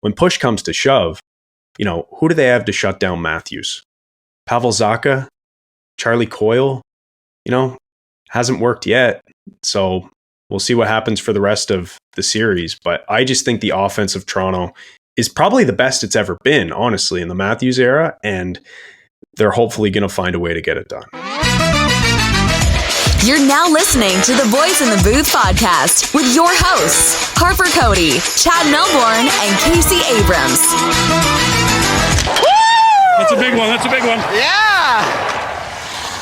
when push comes to shove, who do they have to shut down Matthews? Pavel Zacha, Charlie Coyle, hasn't worked yet. So we'll see what happens for the rest of the series. But I just think the offense of Toronto is probably the best it's ever been, honestly, in the Matthews era. And they're hopefully going to find a way to get it done. You're now listening to the Boys in the Booth podcast with your hosts, Harper Cody, Chad Melbourne, and Casey Abrams. That's a big one. That's a big one. Yeah!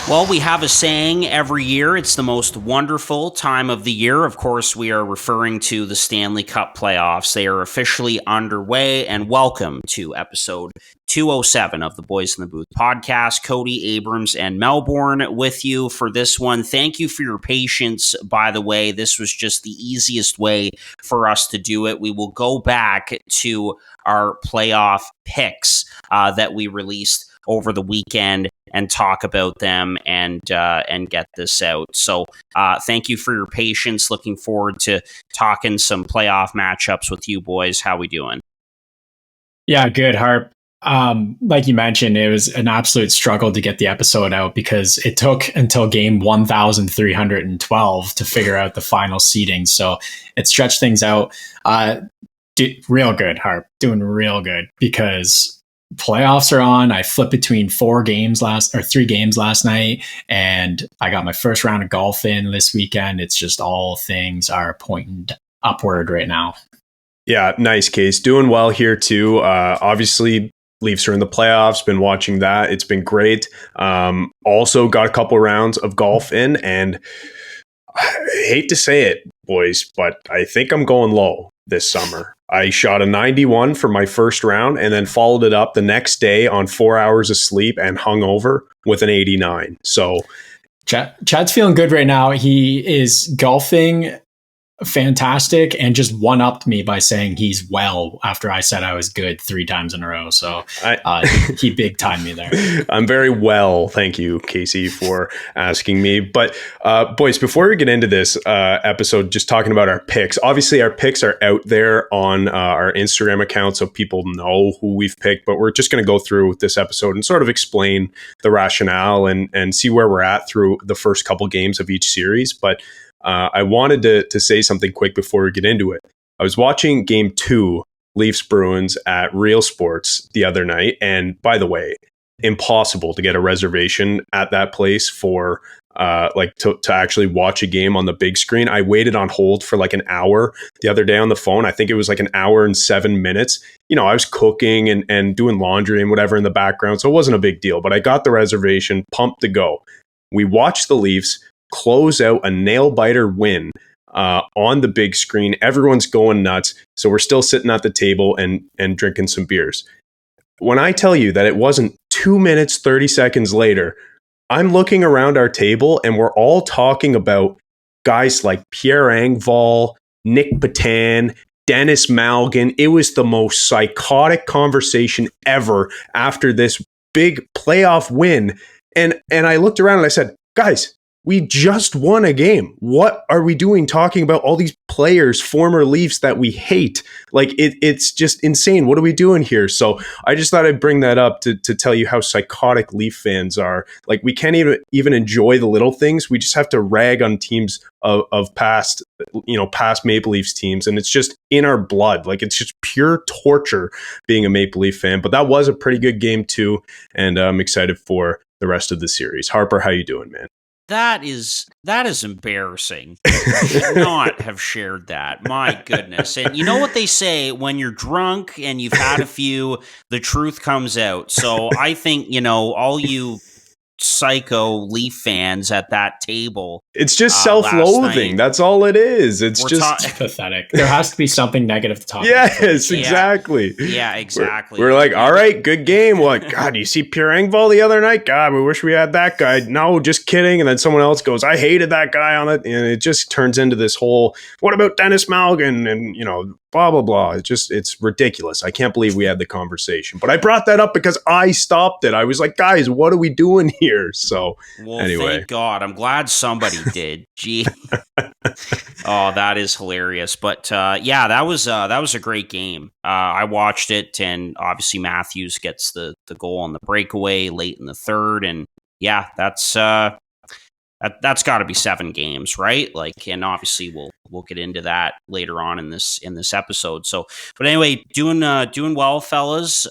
Well, we have a saying every year. It's the most wonderful time of the year. Of course, we are referring to the Stanley Cup playoffs. They are officially underway, and welcome to episode 207 of the Boys in the Booth podcast. Cody, Abrams, and Melbourne with you for this one. Thank you for your patience, by the way. This was just the easiest way for us to do it. We will go back to our playoff picks that we released over the weekend and talk about them and get this out. So thank you for your patience. Looking forward to talking some playoff matchups with you boys. How we doing? Yeah, good, Harp. Like you mentioned, it was an absolute struggle to get the episode out because it took until game 1,312 to figure out the final seeding. So it stretched things out. Real good, Harp. Doing real good because playoffs are on. I flipped between 3 games last night, and I got my first round of golf in this weekend. It's just all things are pointing upward right now. Yeah, nice, Case. Doing well here too. Obviously, Leafs are in the playoffs. Been watching that. It's been great. Also got a couple rounds of golf in, and I hate to say it, boys, but I think I'm going low this summer. I shot a 91 for my first round and then followed it up the next day on 4 hours of sleep and hung over with an 89. So Chad's feeling good right now. He is golfing fantastic and just one-upped me by saying he's well after I said I was good 3 times in a row. So he big-timed me there. I'm very well. Thank you, Casey, for asking me. But boys, before we get into this episode, just talking about our picks, obviously our picks are out there on our Instagram account so people know who we've picked, but we're just going to go through this episode and sort of explain the rationale and see where we're at through the first couple games of each series. But I wanted to say something quick before we get into it. I was watching Game 2, Leafs Bruins at Real Sports the other night. And by the way, impossible to get a reservation at that place for to actually watch a game on the big screen. I waited on hold for like an hour the other day on the phone. I think it was like an hour and 7 minutes. I was cooking and doing laundry and whatever in the background. So it wasn't a big deal, but I got the reservation, pumped to go. We watched the Leafs close out a nail-biter win on the big screen. Everyone's going nuts. So we're still sitting at the table and drinking some beers. When I tell you that it wasn't 2 minutes, 30 seconds later, I'm looking around our table and we're all talking about guys like Pierre Engvall, Nick Petan, Dennis Malgin. It was the most psychotic conversation ever after this big playoff win. And I looked around and I said, guys, we just won a game. What are we doing talking about all these players, former Leafs that we hate? Like, it's just insane. What are we doing here? So I just thought I'd bring that up to tell you how psychotic Leaf fans are. Like, we can't even enjoy the little things. We just have to rag on teams of past Maple Leafs teams. And it's just in our blood. Like, it's just pure torture being a Maple Leaf fan. But that was a pretty good game too. And I'm excited for the rest of the series. Harper, how you doing, man? That is embarrassing. You should not have shared that. My goodness. And you know what they say, when you're drunk and you've had a few, the truth comes out. So I think, all you psycho Leaf fans at that table. It's just self-loathing. That's all it is. It's pathetic. There has to be something negative to talk about. Yes, exactly. Yeah, exactly. We're like, all right, good game. What? God, you see Pierre Engvall the other night? God, we wish we had that guy. No, just kidding. And then someone else goes, I hated that guy on it. And it just turns into this whole, what about Dennis Malgin? And, blah, blah, blah. It's ridiculous. I can't believe we had the conversation. But I brought that up because I stopped it. I was like, guys, what are we doing here? here. So Well, anyway, thank God. I'm glad somebody did. Gee. Oh, that is hilarious. But yeah, that was a great game. I watched it, and obviously Matthews gets the goal on the breakaway late in the third, and yeah, that's got to be 7 games, right? Like, and obviously we'll get into that later on in this episode. So, but anyway, doing well, fellas.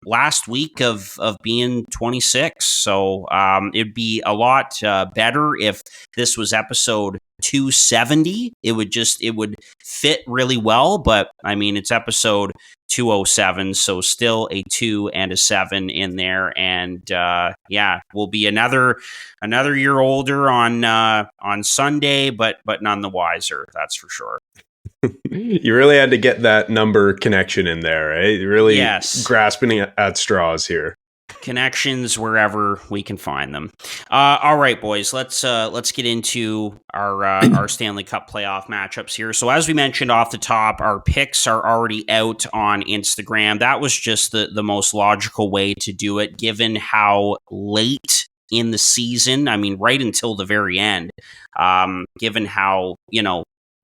Last week of being 26, so it'd be a lot better if this was episode 270. It would fit really well, but I mean it's episode 207, so still a 2 and a 7 in there, and yeah, we'll be another year older on Sunday, but none the wiser. That's for sure. you really had to get that number connection in there, right? Really Yes. grasping at straws here. Connections wherever we can find them. All right, boys, let's get into our Stanley Cup playoff matchups here. So as we mentioned off the top, our picks are already out on Instagram. That was just the most logical way to do it, given how late in the season, I mean, right until the very end, given how,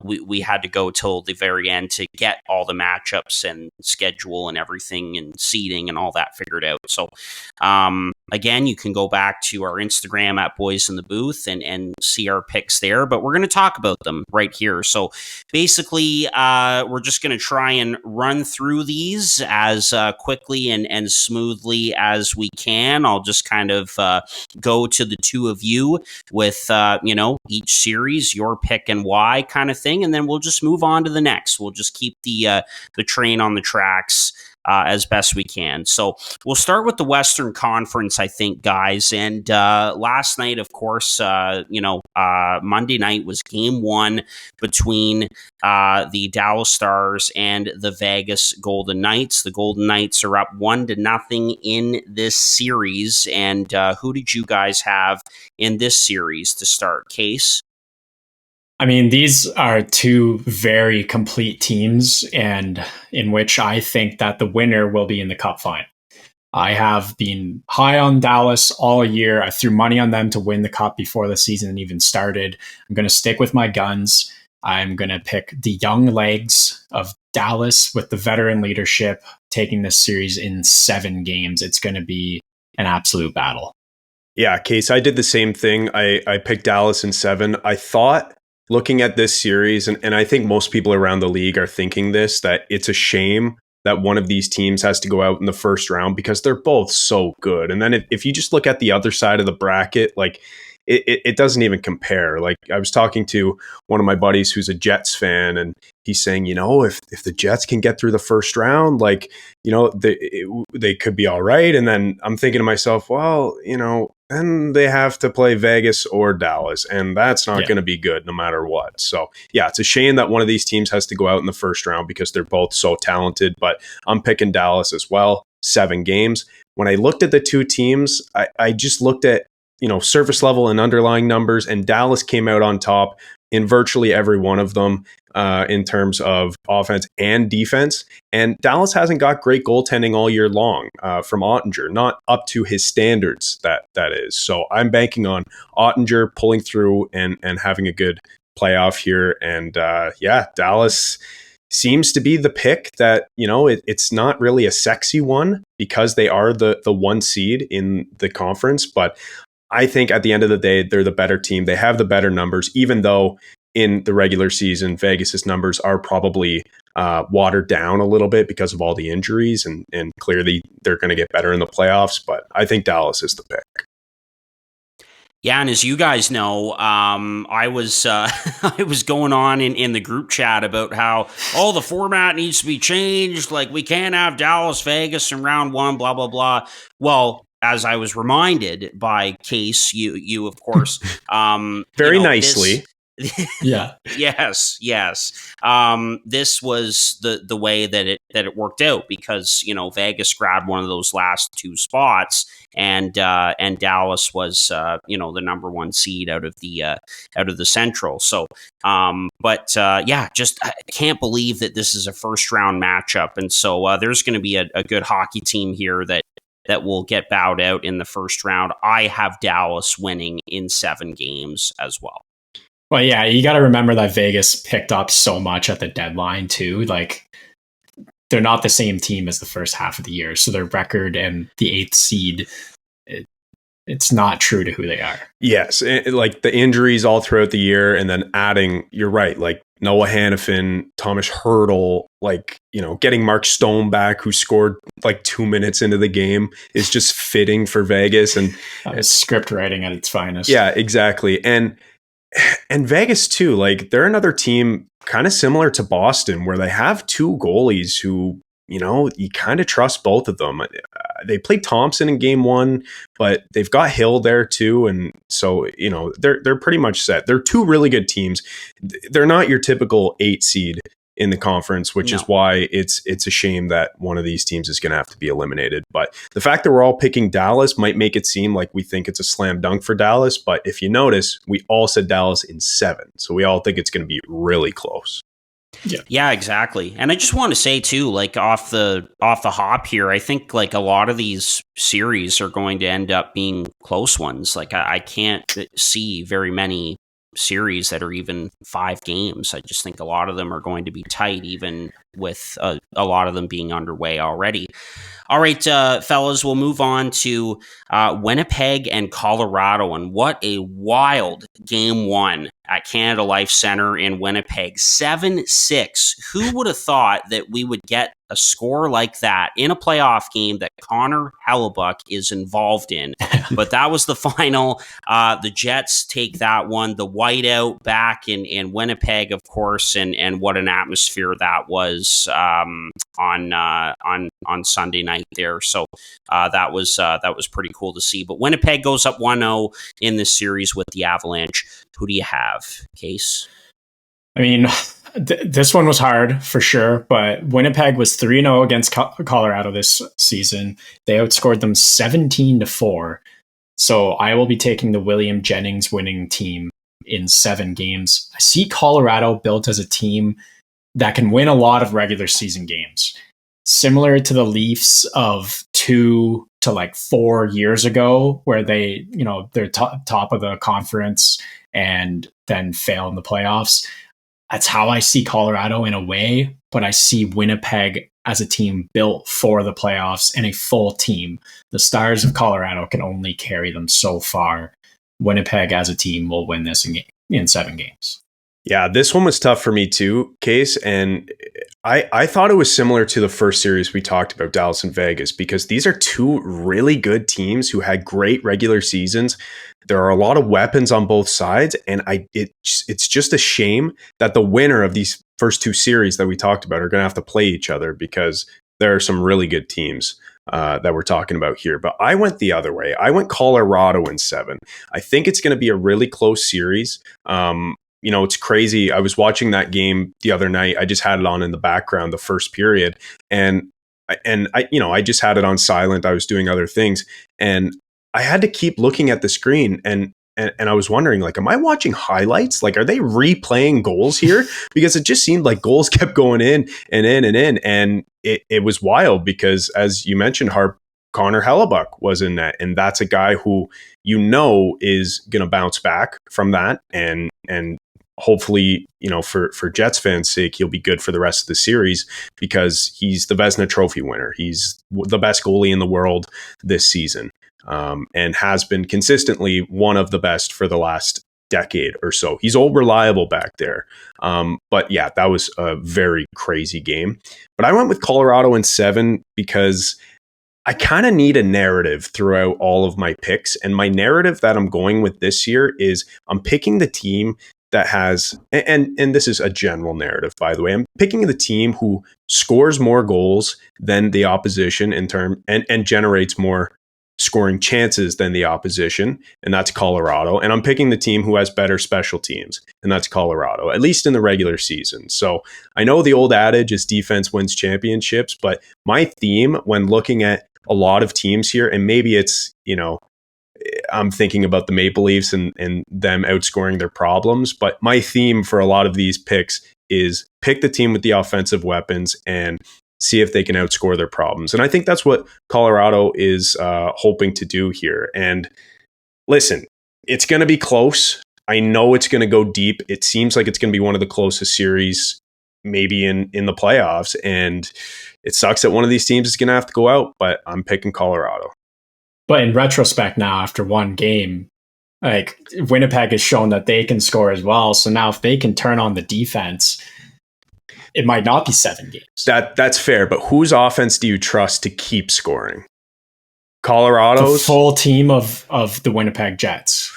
we had to go till the very end to get all the matchups and schedule and everything and seating and all that figured out. So, again, you can go back to our Instagram at Boys in the Booth and see our picks there, but we're going to talk about them right here. So basically, we're just going to try and run through these as quickly and smoothly as we can. I'll just kind of go to the two of you with, each series, your pick and why kind of thing. And then we'll just move on to the next. We'll just keep the train on the tracks as best we can. So we'll start with the Western Conference, I think, guys. And last night, of course, Monday night was game 1 between the Dallas Stars and the Vegas Golden Knights. The Golden Knights are up 1-0 in this series. And who did you guys have in this series to start? Case? I mean, these are two very complete teams, and in which I think that the winner will be in the Cup final. I have been high on Dallas all year. I threw money on them to win the Cup before the season even started. I'm going to stick with my guns. I'm going to pick the young legs of Dallas with the veteran leadership taking this series in 7 games. It's going to be an absolute battle. Yeah, Case, I did the same thing. I picked Dallas in 7. I thought, looking at this series, and I think most people around the league are thinking this, that it's a shame that one of these teams has to go out in the first round because they're both so good. And then if you just look at the other side of the bracket, like it doesn't even compare. Like I was talking to one of my buddies who's a Jets fan, and he's saying, if the Jets can get through the first round, like, they could be all right. And then I'm thinking to myself, well, then they have to play Vegas or Dallas, and that's not going to be good no matter what. So, yeah, it's a shame that one of these teams has to go out in the first round because they're both so talented, but I'm picking Dallas as well, 7 games. When I looked at the two teams, I just looked at, surface level and underlying numbers, and Dallas came out on top in virtually every one of them in terms of offense and defense. And Dallas hasn't got great goaltending all year long from Ottinger, not up to his standards, that is. So I'm banking on Ottinger pulling through and having a good playoff here. And Dallas seems to be the pick that, it's not really a sexy one because they are the 1 seed in the conference. But I think at the end of the day, they're the better team. They have the better numbers, even though in the regular season, Vegas's numbers are probably watered down a little bit because of all the injuries, and clearly they're going to get better in the playoffs. But I think Dallas is the pick. Yeah, and as you guys know, I was I was going on in the group chat about how the format needs to be changed. Like we can't have Dallas, Vegas in round 1, blah blah blah. Well, as I was reminded by Case, you of course, very nicely. Yeah. Yes. This was the way that it worked out because Vegas grabbed one of those last 2 spots, and Dallas was the number 1 seed out of the Central. So, just I can't believe that this is a first round matchup, and so there's going to be a good hockey team here that that will get bowed out in the first round. I have Dallas winning in 7 games as well. Well, yeah, you got to remember that Vegas picked up so much at the deadline too. Like, they're not the same team as the first half of the year, so their record and the 8th seed, it's not true to who they are. Yes, like the injuries all throughout the year, and then adding, you're right, like Noah Hannafin, Thomas Hurdle, like, getting Mark Stone back, who scored like 2 minutes into the game, is just fitting for Vegas. And script writing at its finest. Yeah, exactly. And Vegas too, like they're another team kind of similar to Boston, where they have 2 goalies who, you kind of trust both of them. They played Thompson in game 1, but they've got Hill there too. And so, they're pretty much set. They're 2 really good teams. They're not your typical 8 seed in the conference, which is why it's a shame that one of these teams is going to have to be eliminated. But the fact that we're all picking Dallas might make it seem like we think it's a slam dunk for Dallas. But if you notice, we all said Dallas in 7. So we all think it's going to be really close. Yeah, exactly. And I just want to say too, like off the hop here, I think like a lot of these series are going to end up being close ones. Like I can't see very many series that are even 5 games. I just think a lot of them are going to be tight, even with a lot of them being underway already. All right, fellas, we'll move on to Winnipeg and Colorado. And what a wild game 1 at Canada Life Center in Winnipeg. 7-6. Who would have thought that we would get a score like that in a playoff game that Connor Hellebuyck is involved in? But that was the final. The Jets take that one. The whiteout back in Winnipeg, of course, and what an atmosphere that was on Sunday night there. So that was pretty cool to see. But Winnipeg goes up 1-0 in this series with the Avalanche. Who do you have, Case? I mean, this one was hard for sure, but Winnipeg was 3-0 against Colorado this season. They outscored them 17-4. So I will be taking the William Jennings winning team in 7 games. I see Colorado built as a team that can win a lot of regular season games, similar to the Leafs of 2 to 4 years ago, where they, they're top of the conference and then fail in the playoffs. That's how I see Colorado in a way, but I see Winnipeg as a team built for the playoffs and a full team. The Stars of Colorado can only carry them so far. Winnipeg as a team will win this in 7 games. Yeah, this one was tough for me too, Case. And I thought it was similar to the first series we talked about, Dallas and Vegas, because these are 2 really good teams who had great regular seasons. There are a lot of weapons on both sides, and it's just a shame that the winner of these first 2 series that we talked about are going to have to play each other, because there are some really good teams that we're talking about here. But I went the other way. I went Colorado in 7. I think it's going to be a really close series. It's crazy. I was watching that game the other night. I just had it on in the background, the first period, and I just had it on silent. I was doing other things, and I had to keep looking at the screen, and I was wondering, am I watching highlights? Are they replaying goals here? Because it just seemed like goals kept going in and in and in, and it was wild because, as you mentioned, Connor Hellebuyck was in net, and that's a guy who is going to bounce back from that, and hopefully, for Jets fans' sake, he'll be good for the rest of the series, because he's the Vezina Trophy winner. He's the best goalie in the world this season, and has been consistently one of the best for the last decade or so. He's all reliable back there. But yeah, that was a very crazy game. But I went with Colorado in 7 because I kind of need a narrative throughout all of my picks. And my narrative that I'm going with this year is I'm picking the team that has, and this is a general narrative, by the way, I'm picking the team who scores more goals than the opposition and generates more scoring chances than the opposition, and that's Colorado. And I'm picking the team who has better special teams, and that's Colorado, at least in the regular season. So I know the old adage is defense wins championships, but my theme when looking at a lot of teams here, and maybe it's, I'm thinking about the Maple Leafs and them outscoring their problems, but my theme for a lot of these picks is pick the team with the offensive weapons and see if they can outscore their problems. And I think that's what Colorado is hoping to do here. And listen, it's going to be close. I know it's going to go deep. It seems like it's going to be one of the closest series maybe in the playoffs. And it sucks that one of these teams is going to have to go out, but I'm picking Colorado. But in retrospect now, after one game, like Winnipeg has shown that they can score as well. So now if they can turn on the defense, it might not be 7 games. That's fair, but whose offense do you trust to keep scoring? Colorado's? The full team of the Winnipeg Jets.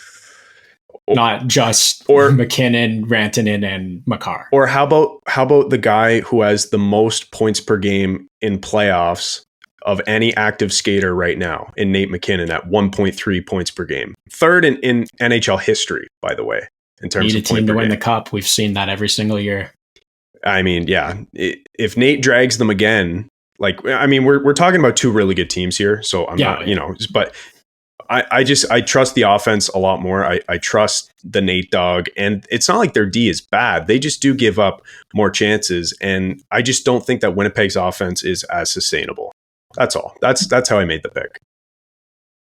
Not just McKinnon, Rantanen, and Makar. Or how about the guy who has the most points per game in playoffs of any active skater right now, in Nate McKinnon at 1.3 points per game. Third in NHL history, by the way, in terms of need a team to win the cup. We've seen that every single year. I mean, yeah, if Nate drags them again, like, I mean, we're talking about 2 really good teams here, so I'm not, you know, but I trust the offense a lot more. I trust the Nate dog, and it's not like their D is bad. They just do give up more chances, and I just don't think that Winnipeg's offense is as sustainable. That's all. That's how I made the pick.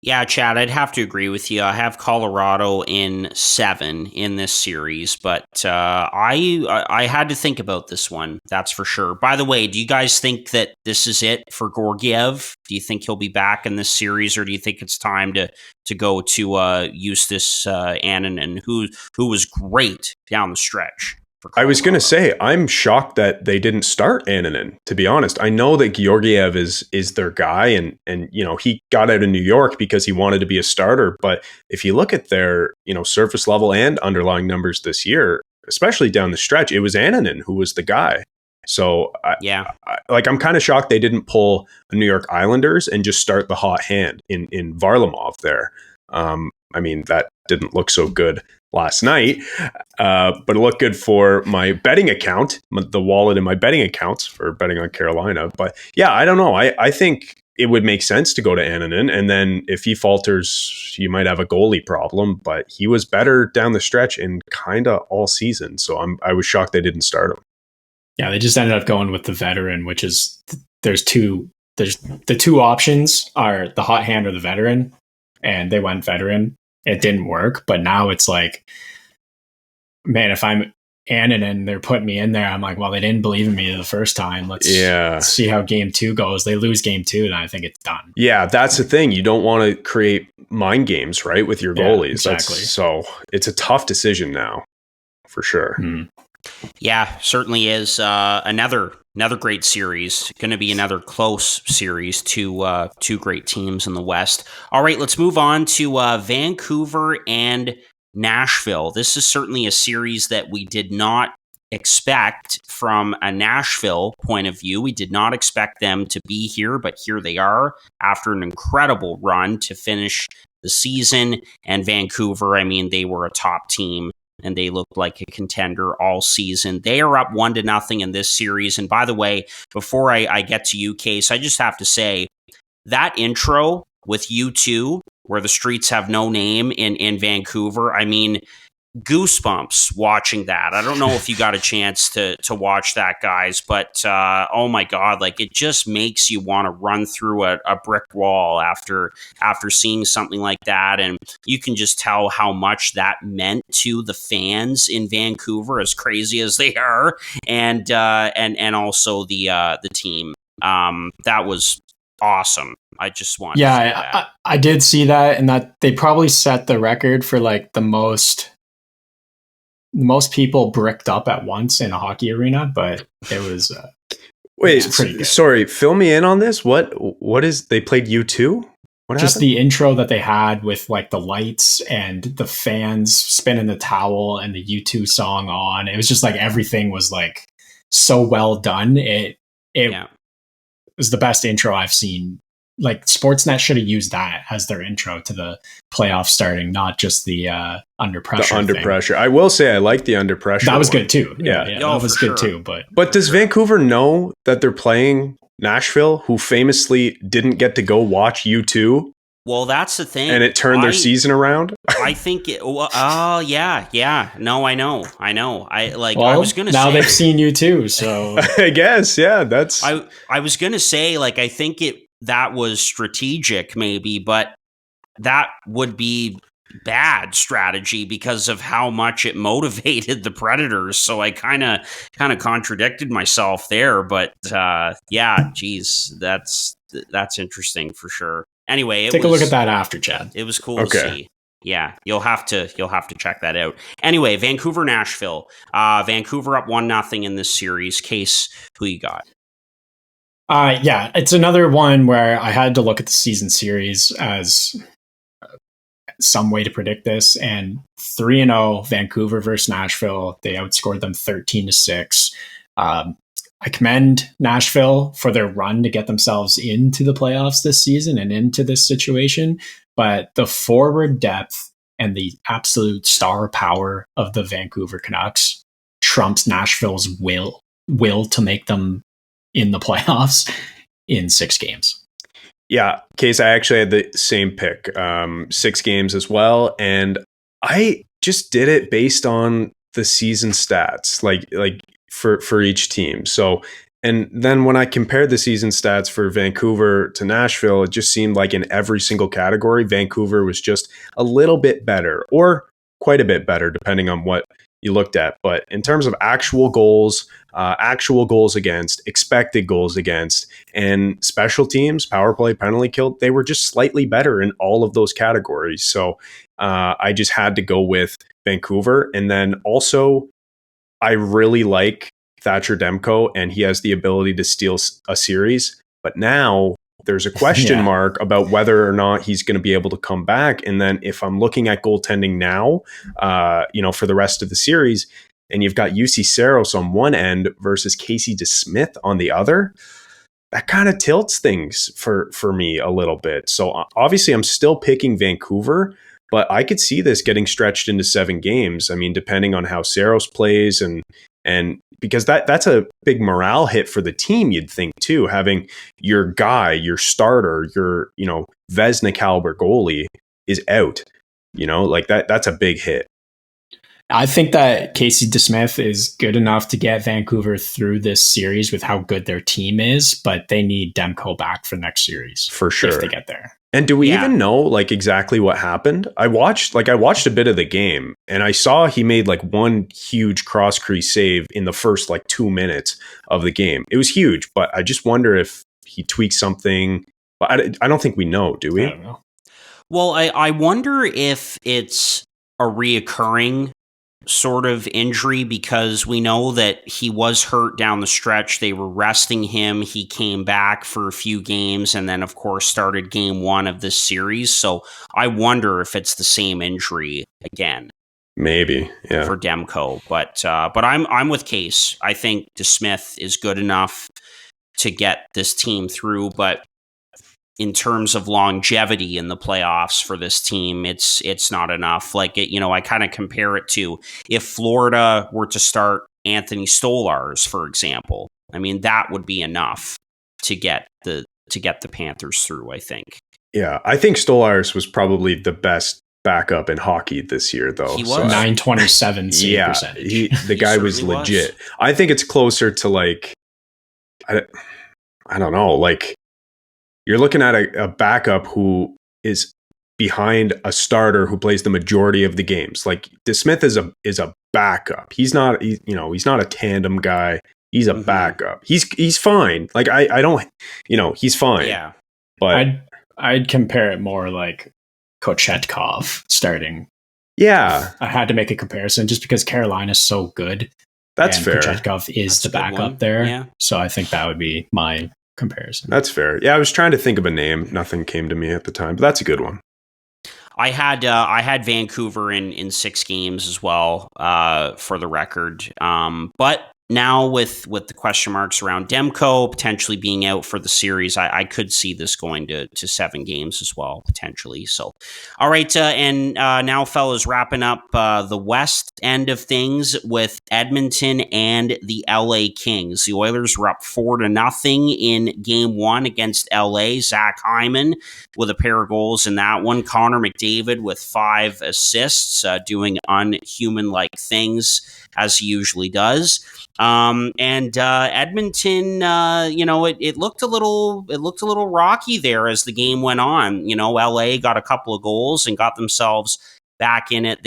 Yeah, Chad, I'd have to agree with you. I have Colorado in 7 in this series, but I had to think about this one, that's for sure. By the way, do you guys think that this is it for Georgiev? Do you think he'll be back in this series, or do you think it's time to go to Eustace Annunen, who was great down the stretch? I was going to say, I'm shocked that they didn't start Annunen, to be honest. I know that Georgiev is their guy, and you know, he got out of New York because he wanted to be a starter. But if you look at their, you know, surface level and underlying numbers this year, especially down the stretch, it was Annunen who was the guy. So I'm kind of shocked they didn't pull the New York Islanders and just start the hot hand in Varlamov there. I mean, that didn't look so good last night, but it looked good for my betting account, the wallet in my betting accounts for betting on Carolina. But yeah, I don't know. I think it would make sense to go to Annunen, and then if he falters, you might have a goalie problem. But he was better down the stretch in kind of all season, so I was shocked they didn't start him. Yeah, they just ended up going with the veteran, which is there's the 2 options are the hot hand or the veteran, and they went veteran. It didn't work, but now it's like, man, if I'm Annunen, they're putting me in there. I'm like, well, they didn't believe in me the first time. Let's see how game 2 goes. They lose game 2, and I think it's done. Yeah, that's the thing. You don't want to create mind games, right, with your goalies. Exactly. So it's a tough decision now, for sure. Yeah, certainly is. Another great series. Going to be another close series. 2 great teams in the West. All right, let's move on to Vancouver and Nashville. This is certainly a series that we did not expect from a Nashville point of view. We did not expect them to be here, but here they are after an incredible run to finish the season. And Vancouver, I mean, they were a top team, and they looked like a contender all season. They are up 1-0 in this series. And by the way, before I get to you, Case, I just have to say that intro with U2, where the streets have no name in Vancouver, I mean, goosebumps watching that. I don't know if you got a chance to watch that, guys, but oh my God, like, it just makes you want to run through a brick wall after seeing something like that. And you can just tell how much that meant to the fans in Vancouver, as crazy as they are, and also the team. That was awesome. I just want to say that. I did see that, and that they probably set the record for like the most people bricked up at once in a hockey arena, but it was wait, sorry, fill me in on this. What is, they played U2? What just happened? The intro that they had with like the lights and the fans spinning the towel and the U2 song on. It was just like everything was like so well done. It was the best intro I've seen. Like, Sportsnet should have used that as their intro to the playoffs starting, not just the under pressure. The under pressure. I will say I like the under pressure. That was one. Good too. Yeah, that was good too. But does Vancouver know that they're playing Nashville, who famously didn't get to go watch U2 Well, that's the thing. And it turned their season around. I think oh yeah. No, I know. I was going to say, now they've seen you too, so I guess, yeah, that's I was going to say, like, I think that was strategic maybe, but that would be bad strategy because of how much it motivated the Predators. So I kind of contradicted myself there, but yeah, geez, that's interesting for sure. Anyway, take a look at that after, Chad. It was cool to see. Yeah, you'll have to check that out. Anyway, Vancouver, Nashville. Vancouver up 1-0 in this series. Case, who you got? Yeah, it's another one where I had to look at the season series as some way to predict this. And 3-0 Vancouver versus Nashville. They outscored them 13-6. I commend Nashville for their run to get themselves into the playoffs this season and into this situation. But the forward depth and the absolute star power of the Vancouver Canucks trumps Nashville's will to make them in the playoffs in 6 games. Yeah, Case, I actually had the same pick, 6 games as well. And I just did it based on the season stats, like for each team. So, and then when I compared the season stats for Vancouver to Nashville, it just seemed like in every single category, Vancouver was just a little bit better or quite a bit better, depending on what you looked at. But in terms of actual goals against, expected goals against, and special teams, power play, penalty kill, they were just slightly better in all of those categories. So I just had to go with Vancouver. And then also, I really like Thatcher Demko, and he has the ability to steal a series. But now there's a question mark about whether or not he's going to be able to come back. And then if I'm looking at goaltending now, for the rest of the series, and you've got UC Saros on one end versus Casey DeSmith on the other, that kind of tilts things for me a little bit. So obviously I'm still picking Vancouver, but I could see this getting stretched into 7 games. I mean, depending on how Saros plays and because that's a big morale hit for the team, you'd think too, having your guy, your starter, your, Vezina caliber goalie is out, like that's a big hit. I think that Casey DeSmith is good enough to get Vancouver through this series with how good their team is, but they need Demko back for next series for sure if they get there. And do we even know exactly what happened? I watched a bit of the game, and I saw he made one huge cross crease save in the first 2 minutes of the game. It was huge, but I just wonder if he tweaked something. But I don't think we know, do we? I don't know. Well, I wonder if it's a reoccurring sort of injury, because we know that he was hurt down the stretch. They were resting him. He came back for a few games and then, of course, started game 1 of this series. So I wonder if it's the same injury again. Maybe, yeah, for Demko. But I'm with Case. I think DeSmith is good enough to get this team through, but in terms of longevity in the playoffs for this team, it's not enough. I kind of compare it to if Florida were to start Anthony Stolarz, for example. I mean, that would be enough to get the Panthers through, I think. Yeah, I think Stolarz was probably the best backup in hockey this year, though. He was. 927 save percentage. The guy was legit. I think it's closer to I don't know, you're looking at a backup who is behind a starter who plays the majority of the games. DeSmith is a backup. He's not he's not a tandem guy. He's a backup. He's fine. I don't he's fine. Yeah. But I'd compare it more like Kochetkov starting. Yeah. I had to make a comparison just because Carolina's so good. That's fair. Kochetkov is the backup there. Yeah. So I think that would be my comparison. That's fair. Yeah, I was trying to think of a name. Nothing came to me at the time, but that's a good one. I had Vancouver in 6 games as well, for the record. But now with the question marks around Demko potentially being out for the series, I could see this going to 7 games as well, potentially. So, all right. Now, fellas, wrapping up the West end of things with Edmonton and the LA Kings. The Oilers were up 4-0 in game 1 against LA. Zach Hyman with a pair of goals in that one. Connor McDavid with 5 assists, doing unhuman-like things as he usually does. Edmonton, it looked a little rocky there as the game went on. LA got a couple of goals and got themselves back in it,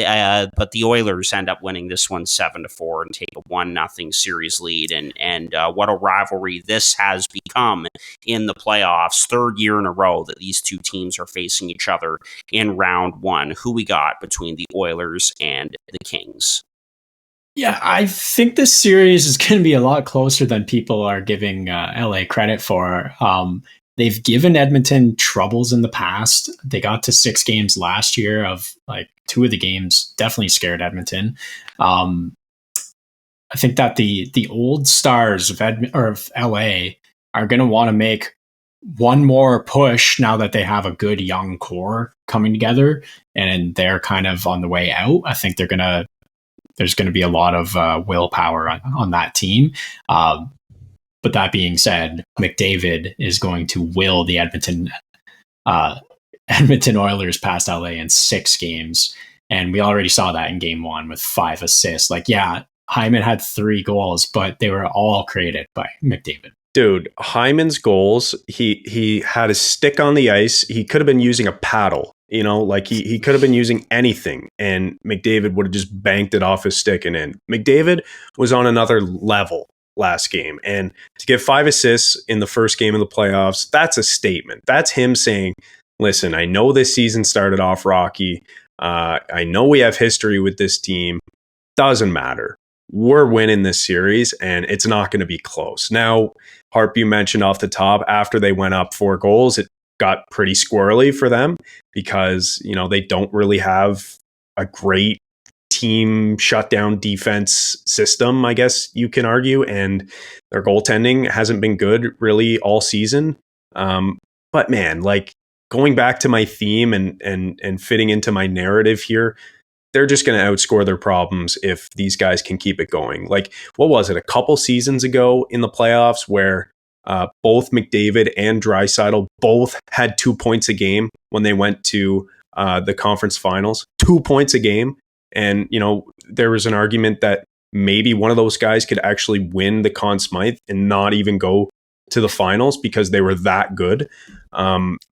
but the Oilers end up winning this one 7-4 and take a 1-0 series lead. And what a rivalry this has become in the playoffs. 3rd year in a row that these two teams are facing each other in round 1. Who we got between the Oilers and the Kings? Yeah, I think this series is going to be a lot closer than people are giving LA credit for. They've given Edmonton troubles in the past. They got to 6 games last year. Of like 2 of the games definitely scared Edmonton. I think that the old stars of LA are going to want to make one more push now that they have a good young core coming together, and they're kind of on the way out. I think there's going to be a lot of willpower on that team. But that being said, McDavid is going to will the Edmonton Oilers past LA in 6 games. And we already saw that in game 1 with 5 assists. Like, yeah, Hyman had 3 goals, but they were all created by McDavid. Dude, Hyman's goals, he had a stick on the ice. He could have been using a paddle. Like he could have been using anything, and McDavid would have just banked it off his stick and in. McDavid was on another level last game, and to get 5 assists in the first game of the playoffs, that's a statement. That's him saying, listen, I know this season started off rocky. I know we have history with this team. Doesn't matter. We're winning this series, and it's not going to be close. Now, Harp, you mentioned off the top, after they went up 4 goals, it got pretty squirrely for them because, they don't really have a great team shutdown defense system, I guess you can argue, and their goaltending hasn't been good really all season. But man, like going back to my theme and fitting into my narrative here, they're just going to outscore their problems if these guys can keep it going. Like, what was it, a couple seasons ago in the playoffs where both McDavid and Draisaitl both had 2 points a game when they went to the conference finals? 2 points a game. And, there was an argument that maybe one of those guys could actually win the Conn Smythe and not even go to the finals because they were that good.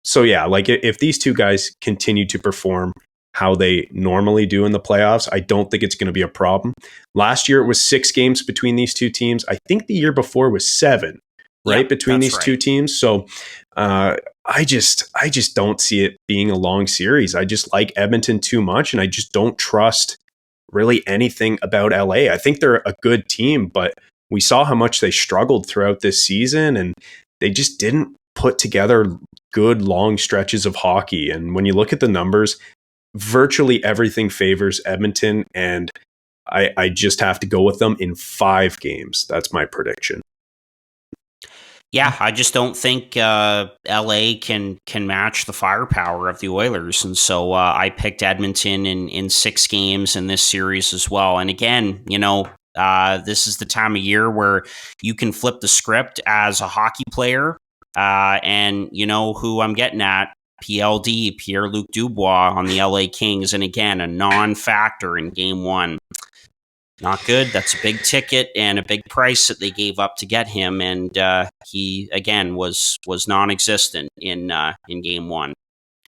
So yeah, like if these two guys continue to perform how they normally do in the playoffs, I don't think it's going to be a problem. Last year, it was 6 games between these two teams. I think the year before was 7, right? Between these two teams. So I just don't see it being a long series. I just like Edmonton too much, and I just don't trust really anything about LA. I think they're a good team, but we saw how much they struggled throughout this season, and they just didn't put together good long stretches of hockey. And when you look at the numbers, virtually everything favors Edmonton, and I just have to go with them in 5 games. That's my prediction. Yeah, I just don't think LA can match the firepower of the Oilers, and so I picked Edmonton in 6 games in this series as well. And again, this is the time of year where you can flip the script as a hockey player, and you know who I'm getting at. PLD, Pierre-Luc Dubois on the LA Kings, and again, a non-factor in game 1. Not good. That's a big ticket and a big price that they gave up to get him, and he again was non-existent in game 1.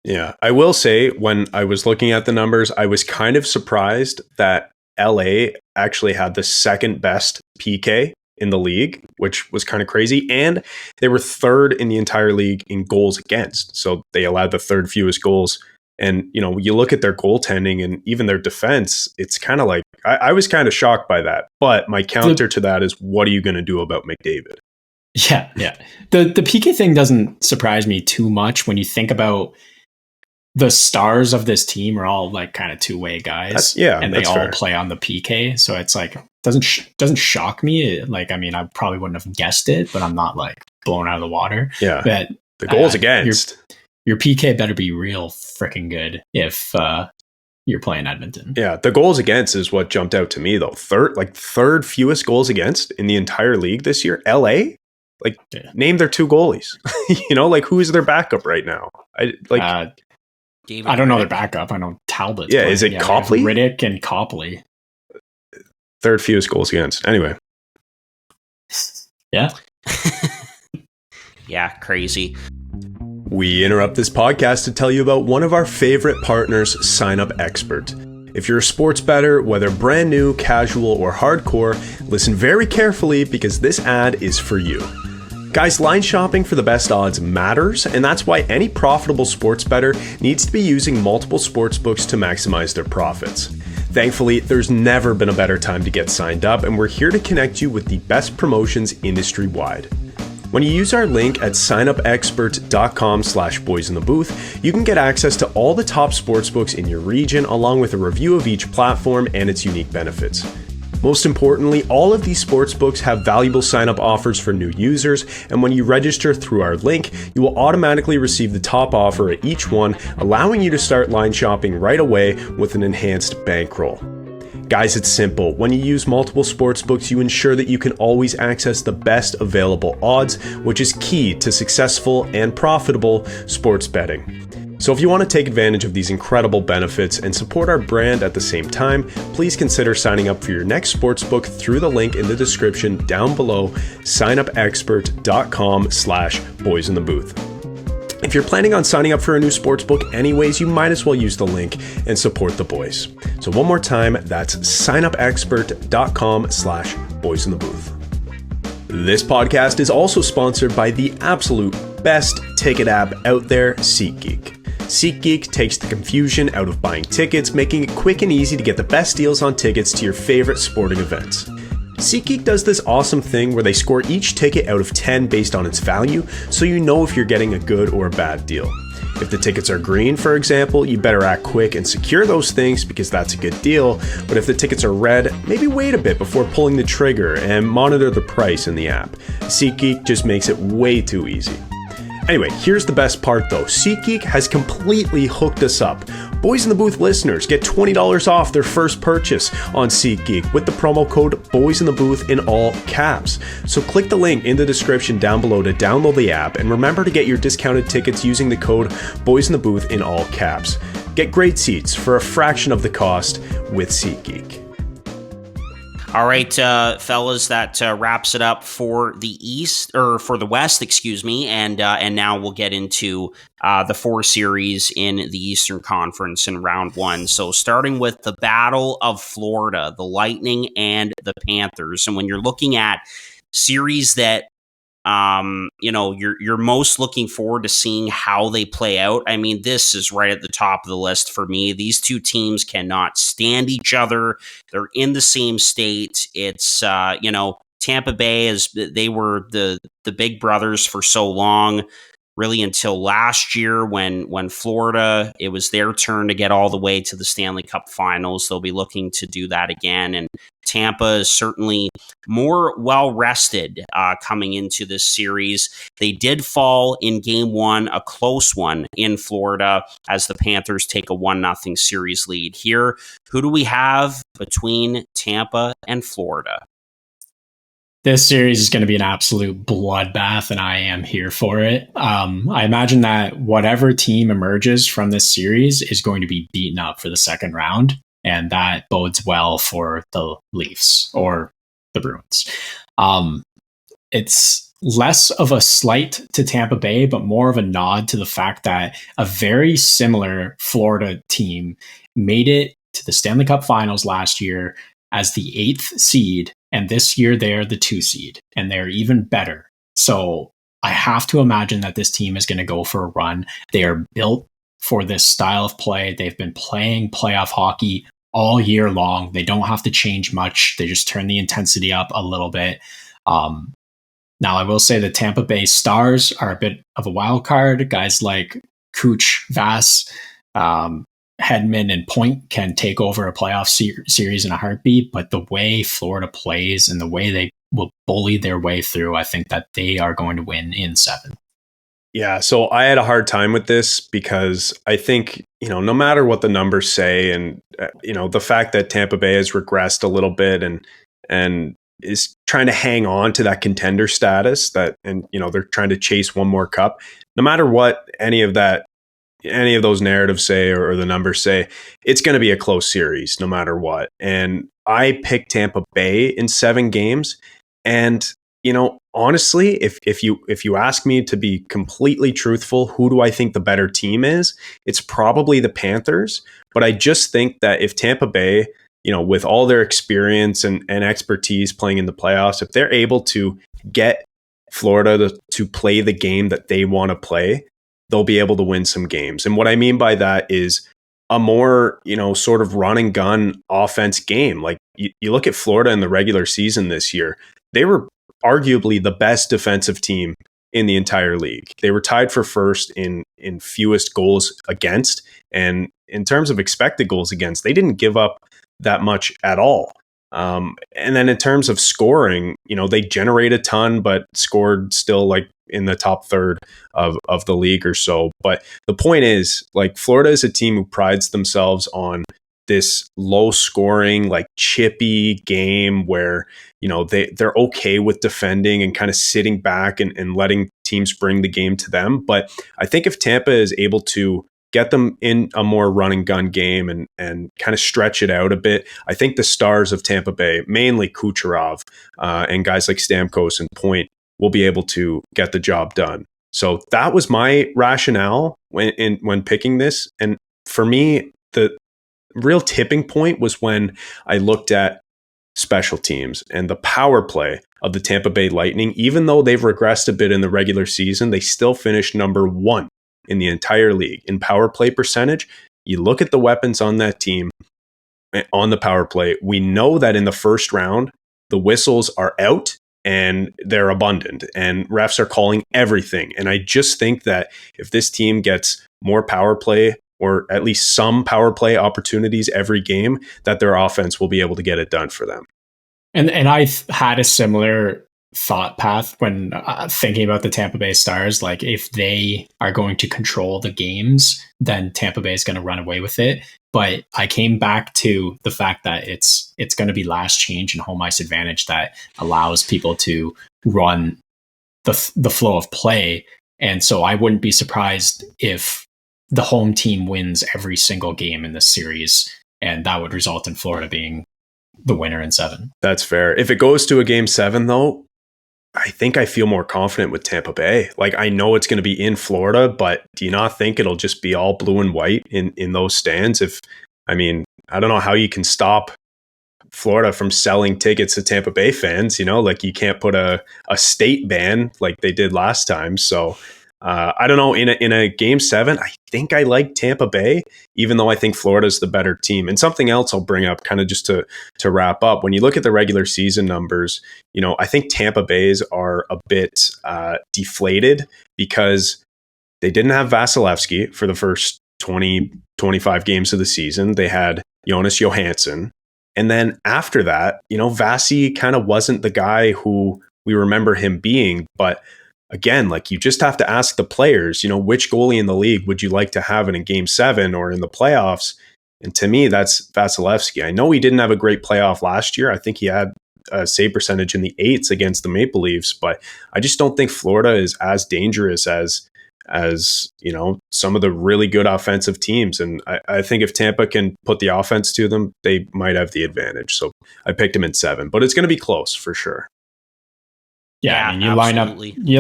Yeah, I will say when I was looking at the numbers, I was kind of surprised that LA actually had the second best PK in the league, which was kind of crazy. And they were 3rd in the entire league in goals against. So they allowed the 3rd fewest goals. And, you look at their goaltending and even their defense, it's kind of like, I was kind of shocked by that. But my counter to that is, what are you going to do about McDavid? Yeah. The PK thing doesn't surprise me too much when you think about the stars of this team are all like kind of two-way guys. And they all fair. play on the PK. So it's like, doesn't shock me. Like, I mean, I probably wouldn't have guessed it, but I'm not like blown out of the water. Yeah. But the goals against. Your PK better be real freaking good if you're playing Edmonton. Yeah, the goals against is what jumped out to me though. Third fewest goals against in the entire league this year. LA? Like, name their two goalies. Like, who is their backup right now? I don't know their backup. I know Talbot. Yeah, is it Copley? Riddick and Copley. Third fewest goals against. Anyway. Yeah. Yeah, crazy. We interrupt this podcast to tell you about one of our favorite partners, Sign Up Expert. If you're a sports bettor, whether brand new, casual, or hardcore, listen very carefully because this ad is for you. Guys, line shopping for the best odds matters, and that's why any profitable sports bettor needs to be using multiple sports books to maximize their profits. Thankfully, there's never been a better time to get signed up, and we're here to connect you with the best promotions industry-wide. When you use our link at signupexpert.com/boysinthebooth, you can get access to all the top sportsbooks in your region, along with a review of each platform and its unique benefits. Most importantly, all of these sportsbooks have valuable sign-up offers for new users, and when you register through our link, you will automatically receive the top offer at each one, allowing you to start line shopping right away with an enhanced bankroll. Guys, it's simple. When you use multiple sportsbooks, you ensure that you can always access the best available odds, which is key to successful and profitable sports betting. So if you want to take advantage of these incredible benefits and support our brand at the same time, please consider signing up for your next sportsbook through the link in the description down below, signupexpert.com/boysinthebooth. If you're planning on signing up for a new sportsbook anyways, you might as well use the link and support the boys. So one more time, that's signupexpert.com/boysinthebooth. This podcast is also sponsored by the absolute best ticket app out there, SeatGeek. SeatGeek takes the confusion out of buying tickets, making it quick and easy to get the best deals on tickets to your favorite sporting events. SeatGeek does this awesome thing where they score each ticket out of 10 based on its value, so you know if you're getting a good or a bad deal. If the tickets are green, for example, you better act quick and secure those things because that's a good deal, but if the tickets are red, maybe wait a bit before pulling the trigger and monitor the price in the app. SeatGeek just makes it way too easy. Anyway, here's the best part though. SeatGeek has completely hooked us up. Boys in the Booth listeners get $20 off their first purchase on SeatGeek with the promo code BOYSINTHEBOOth in all caps. So click the link in the description down below to download the app, and remember to get your discounted tickets using the code BOYSINTHEBOOth in all caps. Get great seats for a fraction of the cost with SeatGeek. All right, fellas, that wraps it up for the West, excuse me, and now we'll get into the four series in the Eastern Conference in round one. So starting with the Battle of Florida, the Lightning and the Panthers, and when you're looking at series that you're most looking forward to seeing how they play out. I mean, this is right at the top of the list for me. These two teams cannot stand each other. They're in the same state. It's, Tampa Bay they were the big brothers for so long, really until last year when Florida, it was their turn to get all the way to the Stanley Cup Finals. They'll be looking to do that again. And Tampa is certainly more well-rested coming into this series. They did fall in game one, a close one in Florida, as the Panthers take a 1-0 series lead here. Who do we have between Tampa and Florida? This series is going to be an absolute bloodbath, and I am here for it. I imagine that whatever team emerges from this series is going to be beaten up for the second round, and that bodes well for the Leafs or the Bruins. It's less of a slight to Tampa Bay, but more of a nod to the fact that a very similar Florida team made it to the Stanley Cup Finals last year as the 8th seed, and this year they're the 2 seed, and they're even better. So I have to imagine that this team is going to go for a run. They are built for this style of play. They've been playing playoff hockey all year long. They don't have to change much. They just turn the intensity up a little bit. Now, I will say the Tampa Bay Stars are a bit of a wild card. Guys like Cooch, Vass, Hedman and Point can take over a playoff series in a heartbeat, but the way Florida plays and the way they will bully their way through, I think that they are going to win in 7. Yeah, so I had a hard time with this because I think, no matter what the numbers say, and the fact that Tampa Bay has regressed a little bit and is trying to hang on to that contender status, and they're trying to chase one more cup. No matter what any of those narratives say or the numbers say, it's going to be a close series no matter what. And I picked Tampa Bay in 7 games, and honestly, if you ask me to be completely truthful, who do I think the better team is? It's probably the Panthers. But I just think that if Tampa Bay, with all their experience and expertise playing in the playoffs, if they're able to get Florida to play the game that they want to play, they'll be able to win some games. And what I mean by that is a more, sort of run and gun offense game. Like you look at Florida in the regular season this year, they were arguably the best defensive team in the entire league. They were tied for first in fewest goals against. And in terms of expected goals against, they didn't give up that much at all. And then in terms of scoring, they generate a ton, but scored still like in the top third of the league or so. But the point is, like, Florida is a team who prides themselves on this low scoring, like chippy game where, they're okay with defending and kind of sitting back and letting teams bring the game to them. But I think if Tampa is able to get them in a more run and gun game and kind of stretch it out a bit, I think the stars of Tampa Bay, mainly Kucherov and guys like Stamkos and Point, will be able to get the job done. So that was my rationale when picking this. And for me, the real tipping point was when I looked at special teams and the power play of the Tampa Bay Lightning. Even though they've regressed a bit in the regular season, they still finished number 1 in the entire league in power play percentage. You look at the weapons on that team on the power play. We know that in the first round, the whistles are out and they're abundant and refs are calling everything. And I just think that if this team gets more power play, or at least some power play opportunities every game, that their offense will be able to get it done for them. And I've had a similar thought path when thinking about the Tampa Bay Stars. Like, if they are going to control the games, then Tampa Bay is going to run away with it. But I came back to the fact that it's going to be last change and home ice advantage that allows people to run the flow of play. And so I wouldn't be surprised if the home team wins every single game in this series, and that would result in Florida being the winner in 7. That's fair. If it goes to a game 7, though, I think I feel more confident with Tampa Bay. Like, I know it's going to be in Florida, but do you not think it'll just be all blue and white in those stands? I don't know how you can stop Florida from selling tickets to Tampa Bay fans. Like, you can't put a state ban like they did last time. So I don't know. In a game 7, I think I like Tampa Bay, even though I think Florida's the better team. And something else I'll bring up, kind of just to wrap up. When you look at the regular season numbers, I think Tampa Bay's are a bit deflated because they didn't have Vasilevsky for the first 20, 25 games of the season. They had Jonas Johansson. And then after that, Vasi kind of wasn't the guy who we remember him being. But again, like, you just have to ask the players, which goalie in the league would you like to have in a game 7 or in the playoffs? And to me, that's Vasilevsky. I know he didn't have a great playoff last year. I think he had a save percentage in the 8s against the Maple Leafs, but I just don't think Florida is as dangerous as some of the really good offensive teams. And I think if Tampa can put the offense to them, they might have the advantage. So I picked him in 7, but it's going to be close for sure. Yeah, and you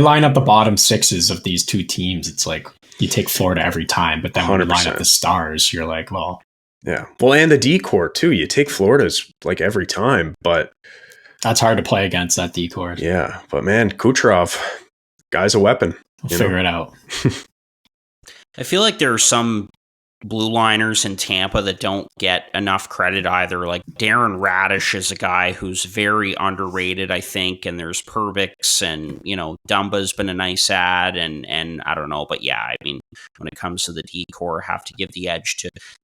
line up the bottom 6s of these two teams. It's like you take Florida every time, but then when you line up the Stars, you're like, well, yeah, well, and the D-core too. You take Florida's like every time, but that's hard to play against that D-core. Yeah, but man, Kucherov, guy's a weapon. We'll figure it out. I feel like there are some blue liners in Tampa that don't get enough credit either. Like Darren Radish is a guy who's very underrated, I think. And there's Perbix, and Dumba's been a nice ad, and I don't know, but yeah, I mean, when it comes to the D-core, have to give the edge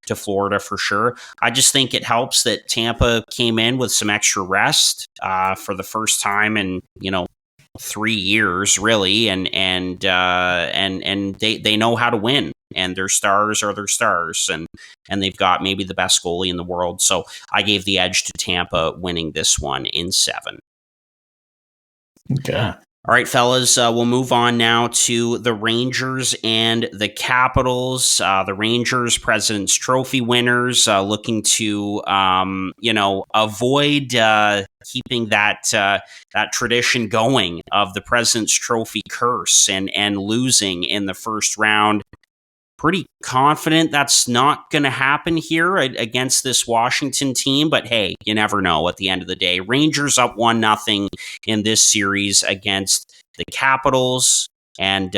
to Florida for sure. I just think it helps that Tampa came in with some extra rest for the first time in 3 years, really, and they know how to win, and their stars are their stars, and they've got maybe the best goalie in the world. So I gave the edge to Tampa winning this one in 7. Okay. All right, fellas, we'll move on now to the Rangers and the Capitals. The Rangers, President's Trophy winners, looking to, avoid keeping that tradition going of the President's Trophy curse and losing in the first round. Pretty confident that's not going to happen here against this Washington team, but hey, you never know at the end of the day. Rangers up 1-0 in this series against the Capitals. And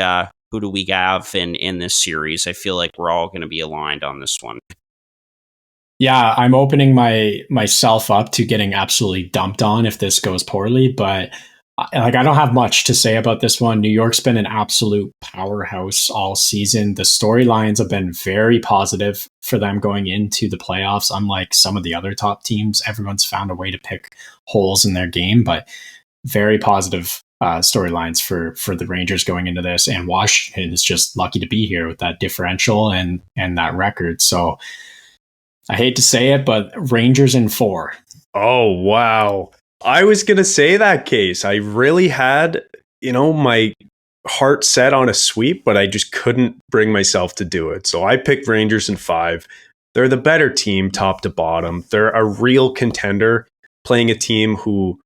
who do we have in this series? I feel like we're all going to be aligned on this one. Yeah, I'm opening myself up to getting absolutely dumped on if this goes poorly, but I don't have much to say about this one. New York's been an absolute powerhouse all season. The storylines have been very positive for them going into the playoffs. Unlike some of the other top teams, everyone's found a way to pick holes in their game, but very positive storylines for the Rangers going into this. And Washington is just lucky to be here with that differential and that record. So I hate to say it, but Rangers in 4. Oh, wow. I was going to say that, Case. I really had, my heart set on a sweep, but I just couldn't bring myself to do it. So I picked Rangers in 5. They're the better team top to bottom. They're a real contender playing a team who,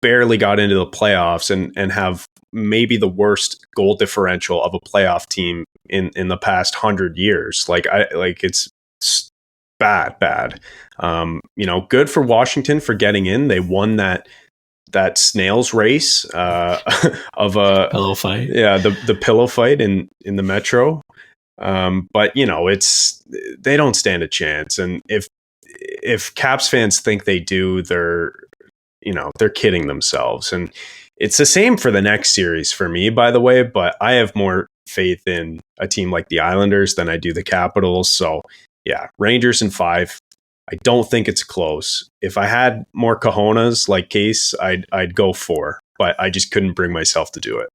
barely got into the playoffs and have maybe the worst goal differential of a playoff team in the past 100 years. It's bad. Good for Washington for getting in. They won that snail's race of a pillow fight. Yeah, the pillow fight in the Metro. But they don't stand a chance. And if Caps fans think they do, they're kidding themselves. And it's the same for the next series for me, by the way. But I have more faith in a team like the Islanders than I do the Capitals. So yeah, Rangers in 5. I don't think it's close. If I had more cojones like Case, I'd go 4, but I just couldn't bring myself to do it.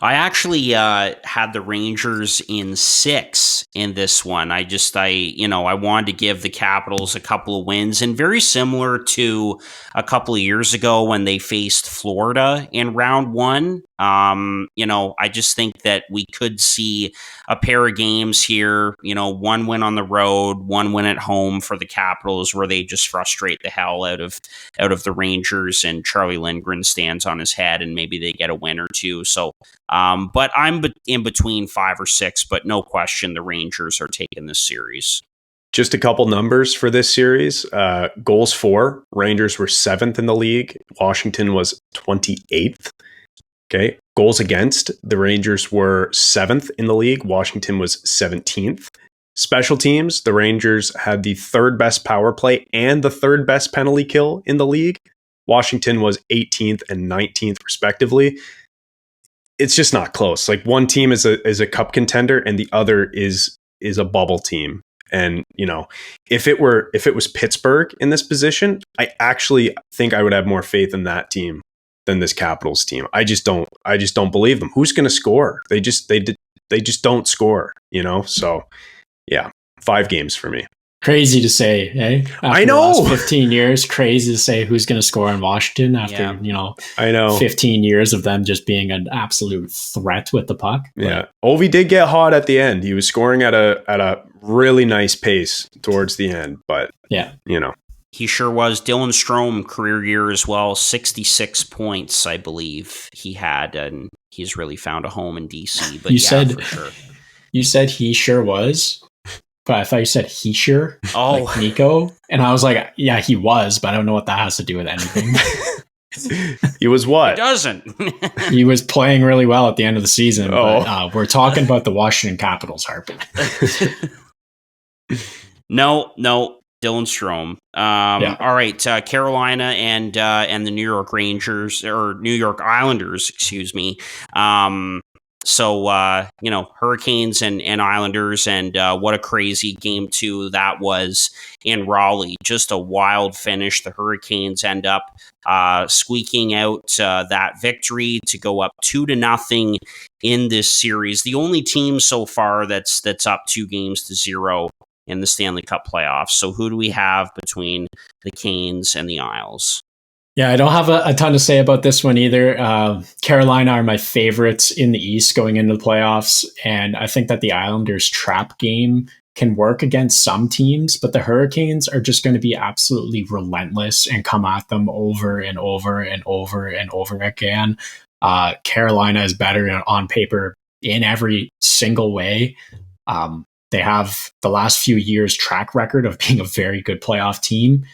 I actually had the Rangers in 6 in this one. I wanted to give the Capitals a couple of wins, and very similar to a couple of years ago when they faced Florida in round 1. I just think that we could see a pair of games here, one win on the road, one win at home for the Capitals, where they just frustrate the hell out of the Rangers, and Charlie Lindgren stands on his head and maybe they get a win or two. So, but I'm in between 5 or 6, but no question the Rangers are taking this series. Just a couple numbers for this series. Goals for, Rangers were 7th in the league. Washington was 28th. Okay. Goals against, the Rangers were 7th in the league. Washington was 17th. Special teams, the Rangers had the 3rd best power play and the 3rd best penalty kill in the league. Washington was 18th and 19th respectively. It's just not close. Like, one team is a cup contender and the other is a bubble team. And, if it was Pittsburgh in this position, I actually think I would have more faith in that team than this Capitals team. I just don't believe them. Who's going to score? They just don't score, So yeah, 5 games for me. Crazy to say, eh? After I know. The last 15 years, crazy to say who's going to score in Washington after, I know 15 years of them just being an absolute threat with the puck. Yeah. Ovi did get hot at the end. He was scoring at a really nice pace towards the end, but yeah, He sure was. Dylan Strome, career year as well, 66 points, I believe he had, and he's really found a home in DC. But for sure. You said he sure was, but I thought you said he sure, like Nico, and I was like, yeah, he was, but I don't know what that has to do with anything. He was He what? doesn't. He was playing really well at the end of the season, Oh. but we're talking about the Washington Capitals, Harp. No, Dylan Strome. Yeah. All right, Carolina and the New York Rangers or New York Islanders, excuse me. So Hurricanes and Islanders, and what a crazy game 2 that was in Raleigh. Just a wild finish. The Hurricanes end up squeaking out that victory to go up 2-0 in this series. The only team so far that's up 2-0 in the Stanley Cup playoffs. So who do we have between the Canes and the Isles? Yeah, I don't have a ton to say about this one either. Carolina are my favorites in the East going into the playoffs, and I think that the Islanders' trap game can work against some teams, but the Hurricanes are just going to be absolutely relentless and come at them over and over and over and over again. Carolina is better on paper in every single way. They have the last few years' track record of being a very good playoff team.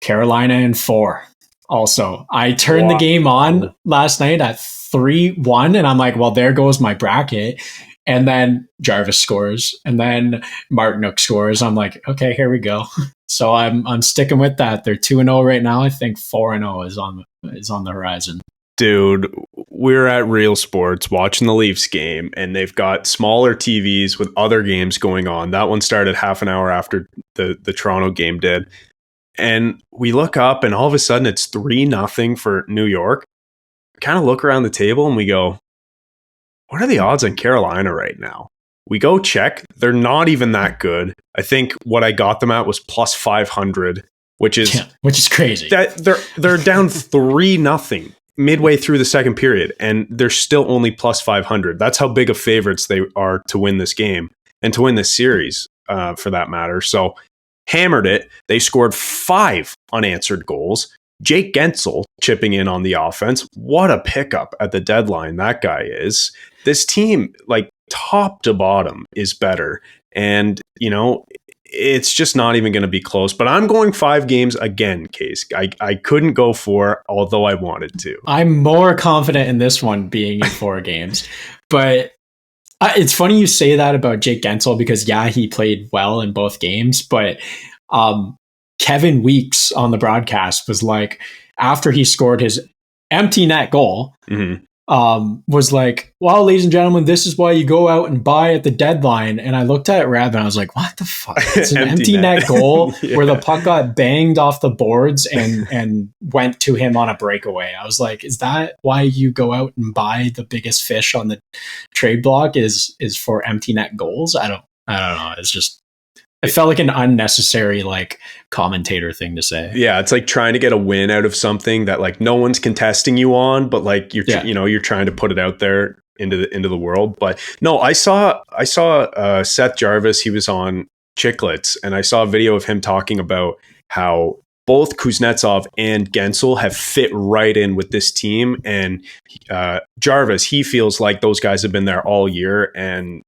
Carolina in 4. Also, I turned the game on last night at 3-1, and I'm like, well, there goes my bracket. And then Jarvis scores, and then Martinook scores. I'm like, okay, here we go. So I'm sticking with that. They're 2-0 right now. I think 4-0 is on the horizon. Dude, we're at Real Sports watching the Leafs game, and they've got smaller TVs with other games going on. That one started half an hour after the Toronto game did. And we look up, and all of a sudden it's 3-0 for New York. Kind of look around the table, and we go, what are the odds on Carolina right now? We go check. They're not even that good. I think what I got them at was plus 500, which is crazy. That they're down 3-0 midway through the second period, and they're still only plus 500. That's how big of favorites they are to win this game and to win this series, for that matter. So hammered it. They scored 5 unanswered goals. Jake Gensel chipping in on the offense. What a pickup at the deadline that guy is. This team, like top to bottom, is better. And, it's just not even going to be close. But I'm going 5 games again, Case. I couldn't go 4, although I wanted to. I'm more confident in this one being in 4 games. But it's funny you say that about Jake Gensel because, yeah, he played well in both games. But Kevin Weeks on the broadcast was like, after he scored his empty net goal, was like, well, ladies and gentlemen, this is why you go out and buy at the deadline. And I looked at Rab and I was like, what the fuck? It's an empty net goal where the puck got banged off the boards and went to him on a breakaway. I was like, is that why you go out and buy the biggest fish on the trade block is for empty net goals? I don't know. It's just, it felt like an unnecessary commentator thing to say. Yeah, it's like trying to get a win out of something that no one's contesting you on, but you're trying to put it out there into the world. But no, I saw Seth Jarvis. He was on Chicklets, and I saw a video of him talking about how both Kuznetsov and Gensel have fit right in with this team. And Jarvis, he feels like those guys have been there all year, and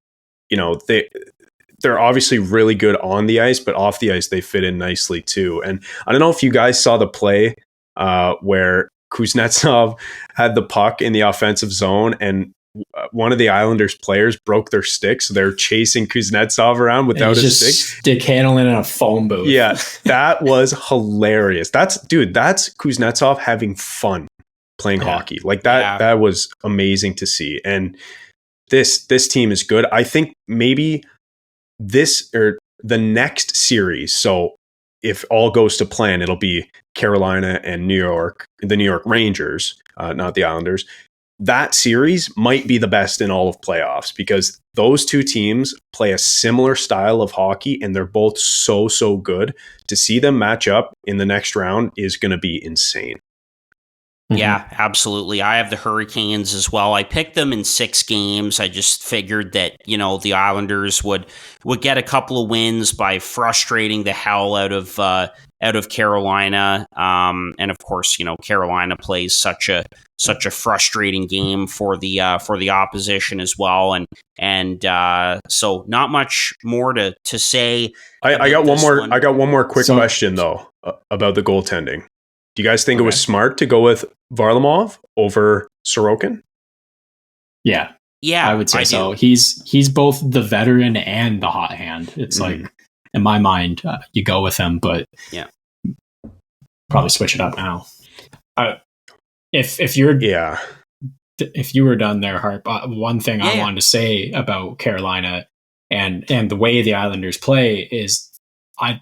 they're obviously really good on the ice, but off the ice, they fit in nicely too. And I don't know if you guys saw the play where Kuznetsov had the puck in the offensive zone and one of the Islanders players broke their stick. So they're chasing Kuznetsov around without a stick. Stick handling in a phone booth. Yeah, that was hilarious. That's Kuznetsov having fun playing hockey. That was amazing to see. And this team is good. I think maybe this or the next series, so if all goes to plan, it'll be Carolina and the New York Rangers, not the Islanders. That series might be the best in all of playoffs because those two teams play a similar style of hockey and they're both so good. To see them match up in the next round is going to be insane. Yeah, absolutely. I have the Hurricanes as well. I picked them in 6 games. I just figured that, the Islanders would get a couple of wins by frustrating the hell out of Carolina. And of course, Carolina plays such a frustrating game for the opposition as well. And so not much more to say. I got one more quick question though about the goaltending. Do you guys think it was smart to go with Varlamov over Sorokin? Yeah. Yeah, I would say so. do. He's both the veteran and the hot hand. It's like, in my mind, you go with him, but yeah, probably switch it up now. If you're if you were done there, Harp, one thing I wanted to say about Carolina and the way the Islanders play is I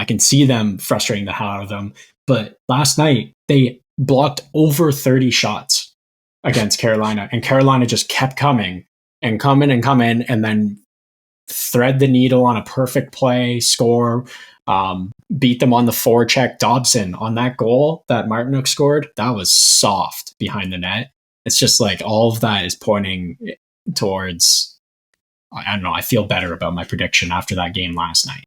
can see them frustrating the hell out of them. But last night they blocked over 30 shots against Carolina, and Carolina just kept coming and coming and coming, and then thread the needle on a perfect play, score, beat them on the forecheck. Dobson on that goal that Martinook scored, that was soft behind the net. It's just like all of that is pointing towards, I don't know, I feel better about my prediction after that game last night.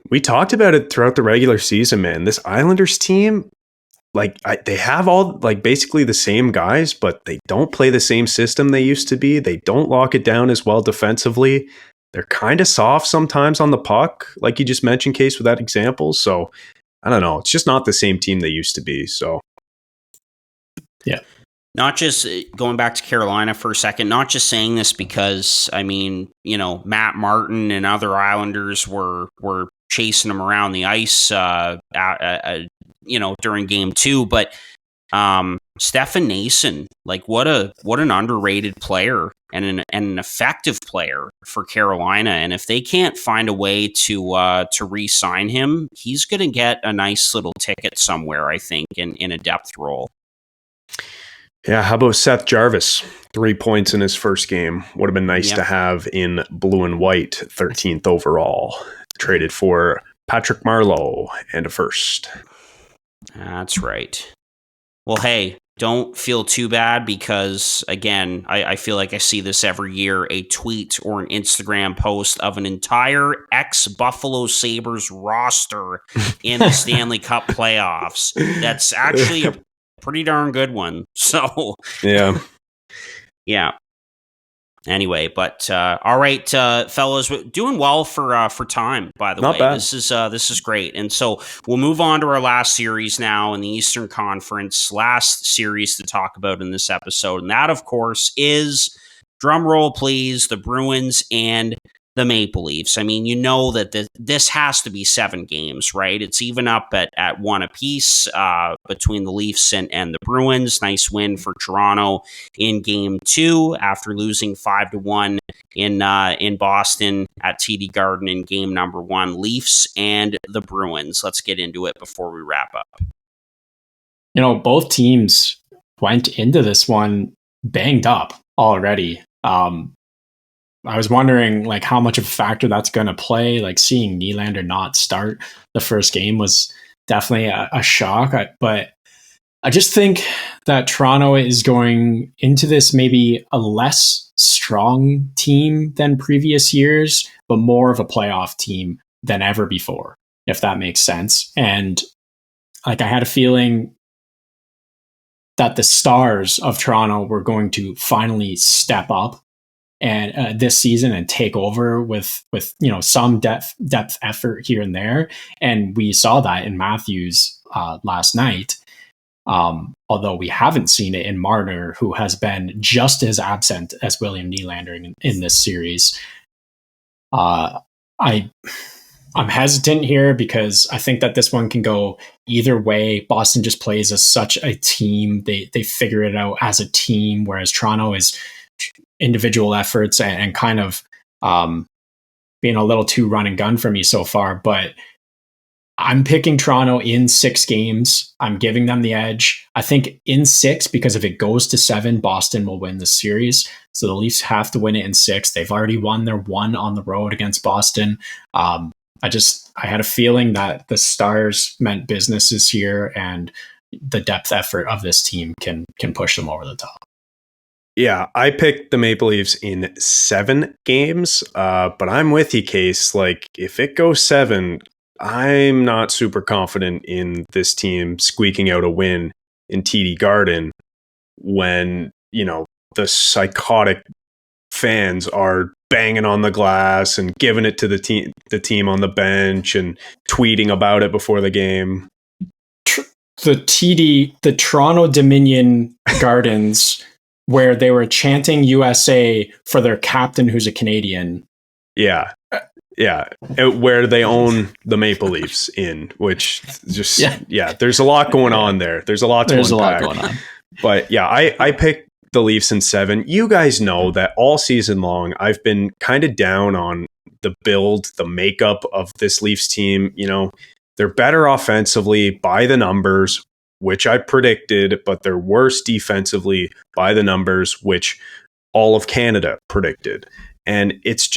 We talked about it throughout the regular season, man. This Islanders team, they have all basically the same guys, but they don't play the same system they used to be. They don't lock it down as well defensively. They're kind of soft sometimes on the puck, like you just mentioned, Case, with that example. So I don't know. It's just not the same team they used to be. So yeah. Not just going back to Carolina for a second, not just saying this because, I mean, Matt Martin and other Islanders were chasing him around the ice, during game 2, but Stefan Nason, what an underrated player and an effective player for Carolina. And if they can't find a way to re-sign him, he's going to get a nice little ticket somewhere, I think, in a depth role. Yeah, how about Seth Jarvis? 3 points in his first game. Would have been nice to have in blue and white, 13th overall. Traded for Patrick Marleau and a first. That's right. Well, hey, don't feel too bad because, again, I feel like I see this every year, a tweet or an Instagram post of an entire ex-Buffalo Sabres roster in the Stanley Cup playoffs. That's actually a pretty darn good one. So, yeah. Anyway, but all right, fellas, doing well for time. By the way, bad. This is great, and so we'll move on to our last series now in the Eastern Conference. Last series to talk about in this episode, and that, of course, is drum roll, please, the Bruins and the Maple Leafs. I mean, that this has to be 7 games, right? It's even up at 1 apiece between the Leafs and the Bruins. Nice win for Toronto in game 2 after losing 5-1 in Boston at TD Garden in game number 1. Leafs and the Bruins. Let's get into it before we wrap up. Both teams went into this one banged up already. I was wondering how much of a factor that's going to play. Seeing Nylander not start the first game was definitely a shock. But I just think that Toronto is going into this maybe a less strong team than previous years, but more of a playoff team than ever before, if that makes sense. And I had a feeling that the stars of Toronto were going to finally step up and this season and take over with some depth effort here and there, and we saw that in Matthews last night. Although we haven't seen it in Marner, who has been just as absent as William Nylander in this series. I'm hesitant here because I think that this one can go either way. Boston just plays as such a team; they figure it out as a team, whereas Toronto is individual efforts and kind of being a little too run and gun for me so far. But I'm picking Toronto in 6 games. I'm giving them the edge. I think in 6, because if it goes to 7, Boston will win the series. So the Leafs have to win it in 6. They've already won their 1 on the road against Boston. I had a feeling that the stars meant business this year, and the depth effort of this team can push them over the top. Yeah, I picked the Maple Leafs in 7 games, but I'm with you, Case. If it goes 7, I'm not super confident in this team squeaking out a win in TD Garden when, the psychotic fans are banging on the glass and giving it to the team on the bench and tweeting about it before the game. the Toronto Dominion Gardens, where they were chanting USA for their captain, who's a Canadian. Yeah. Yeah. Where they own the Maple Leafs which just, there's a lot going on there. There's a lot to unpack. There's a lot going on. But yeah, I picked the Leafs in 7. You guys know that all season long, I've been kind of down on the build, the makeup of this Leafs team. You know, they're better offensively by the numbers, which I predicted, but they're worse defensively by the numbers, which all of Canada predicted. And it's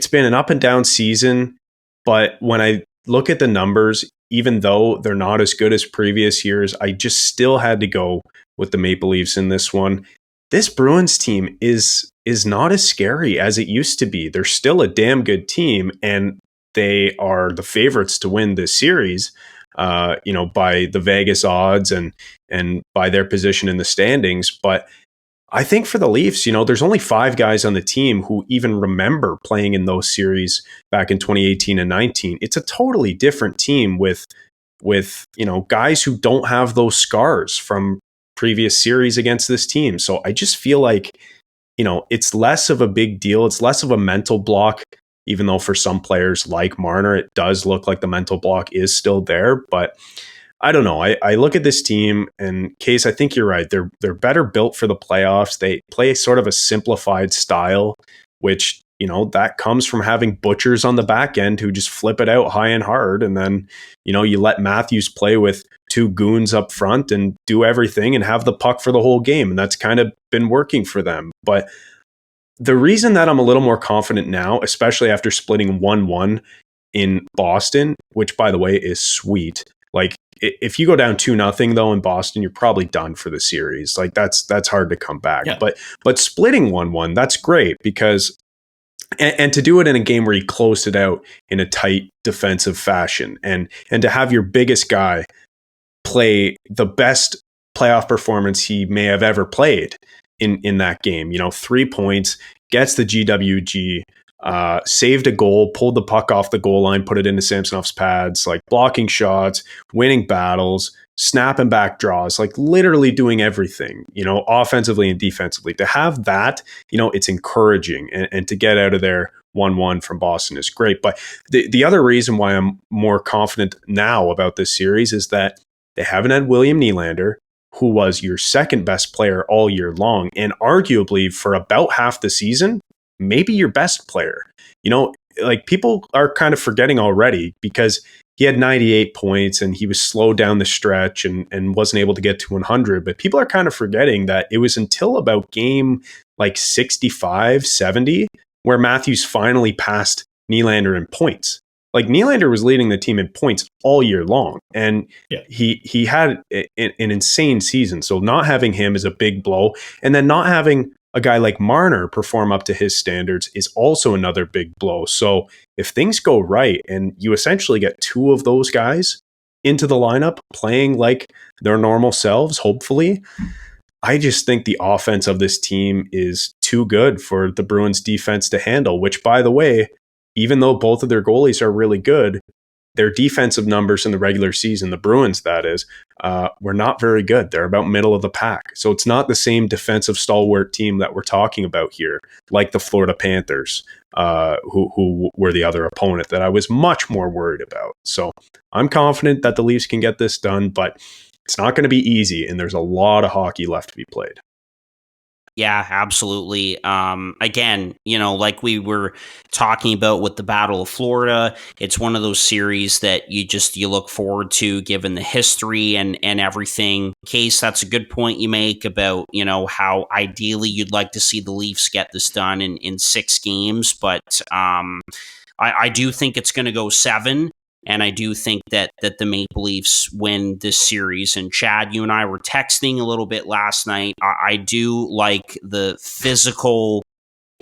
been an up and down season. But when I look at the numbers, even though they're not as good as previous years, I just still had to go with the Maple Leafs in this one. This Bruins team is not as scary as it used to be. They're still a damn good team, and they are the favorites to win this series, by the Vegas odds and by their position in the standings. But I think for the Leafs, there's only 5 guys on the team who even remember playing in those series back in 2018 and 19. It's a totally different team with guys who don't have those scars from previous series against this team. So I just feel like, it's less of a big deal. It's less of a mental block, even though for some players like Marner, it does look like the mental block is still there. But I don't know. I look at this team, and Case, I think you're right. They're better built for the playoffs. They play sort of a simplified style, which, that comes from having butchers on the back end who just flip it out high and hard. And then, you let Matthews play with 2 goons up front and do everything and have the puck for the whole game. And that's kind of been working for them. But the reason that I'm a little more confident now, especially after splitting 1-1 in Boston, which by the way is sweet. Like, if you go down 2-0 though in Boston, you're probably done for the series. Like that's hard to come back. Yeah. But splitting 1-1, that's great because and to do it in a game where you closed it out in a tight defensive fashion and to have your biggest guy play the best playoff performance he may have ever played in that game. 3 points, gets the GWG, saved a goal, pulled the puck off the goal line, put it into Samsonov's pads, like blocking shots, winning battles, snapping back draws, like literally doing everything, offensively and defensively. To have that, it's encouraging, and to get out of there 1-1 from Boston is great. But the other reason why I'm more confident now about this series is that they haven't had William Nylander, who was your second best player all year long, and arguably for about half the season, maybe your best player. Like people are kind of forgetting already because he had 98 points and he was slowed down the stretch and wasn't able to get to 100. But people are kind of forgetting that it was until about game like 65, 70, where Matthews finally passed Nylander in points. Like Nylander was leading the team in points all year long, and he had an insane season. So not having him is a big blow. And then not having a guy like Marner perform up to his standards is also another big blow. So if things go right and you essentially get 2 of those guys into the lineup playing like their normal selves, hopefully, I just think the offense of this team is too good for the Bruins defense to handle, which, by the way, even though both of their goalies are really good, their defensive numbers in the regular season, the Bruins, that is, were not very good. They're about middle of the pack. So it's not the same defensive stalwart team that we're talking about here, like the Florida Panthers, who were the other opponent that I was much more worried about. So I'm confident that the Leafs can get this done, but it's not going to be easy, and there's a lot of hockey left to be played. Yeah, absolutely. Again, like we were talking about with the Battle of Florida, it's one of those series that you look forward to given the history and everything. Case, that's a good point you make about, how ideally you'd like to see the Leafs get this done in 6 games. But I do think it's going to go 7. And I do think that the Maple Leafs win this series. And Chad, you and I were texting a little bit last night. I do like the physical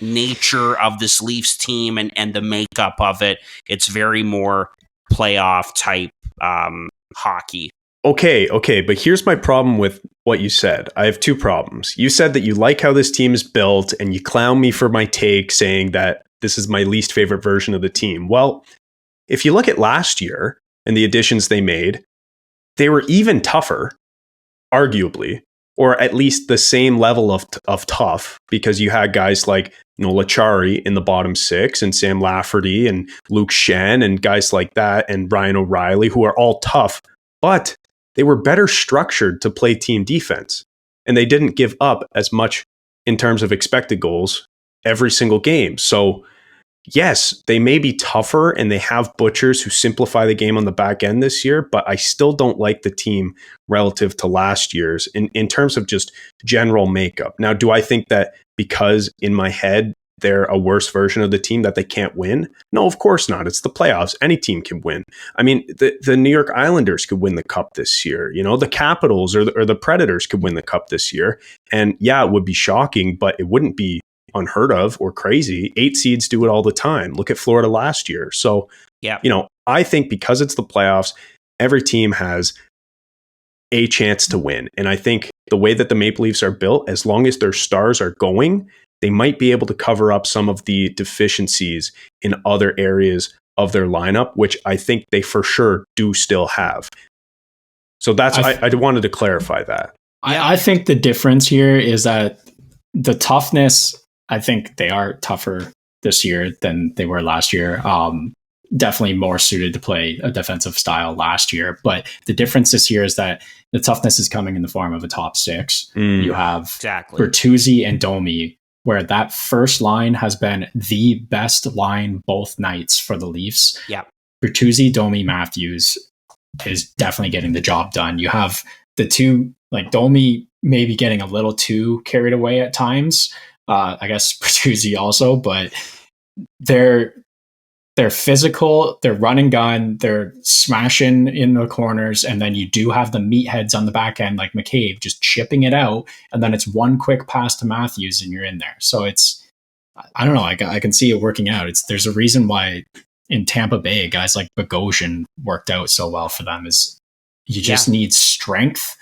nature of this Leafs team and the makeup of it. It's very more playoff type hockey. Okay, but here's my problem with what you said. I have 2 problems. You said that you like how this team is built, and you clown me for my take saying that this is my least favorite version of the team. Well, if you look at last year and the additions they made they were even tougher, arguably, or at least the same level of tough, because you had guys like Nola Chari in the bottom six and Sam Lafferty and Luke Shen and guys like that and Ryan O'Reilly, who are all tough, but they were better structured to play team defense. And they didn't give up as much in terms of expected goals every single game. So yes, they may be tougher and they have butchers who simplify the game on the back end this year, but I still don't like the team relative to last year's in terms of just general makeup. Now, do I think that because in my head they're a worse version of the team that they can't win? No, of course not. It's the playoffs. Any team can win. I mean, the New York Islanders could win the cup this year. You know, the Capitals or the Predators could win the cup this year. And yeah, it would be shocking, but it wouldn't be unheard of or crazy. 8 seeds do it all the time. Look at Florida last year. So, yeah, you know, I think because it's the playoffs, every team has a chance to win. And I think the way that the Maple Leafs are built, as long as their stars are going, they might be able to cover up some of the deficiencies in other areas of their lineup, which I think they for sure do still have. So that's, I wanted to clarify that. I think the difference here is that the toughness, I think they are tougher this year than they were last year. Definitely more suited to play a defensive style last year. But the difference this year is that the toughness is coming in the form of a top six. You have Bertuzzi and Domi, where that first line has been the best line both nights for the Leafs. Yeah. Bertuzzi, Domi, Matthews is definitely getting the job done. You have the two, like Domi maybe getting a little too carried away at times. I guess Bertuzzi also, but they're physical, they're run and gun, they're smashing in the corners, and then you do have the meatheads on the back end like McCabe just chipping it out, and then it's one quick pass to Matthews and you're in there. So it's, I don't know, I can see it working out. There's a reason why in Tampa Bay guys like Bogosian worked out so well for them, is you just need strength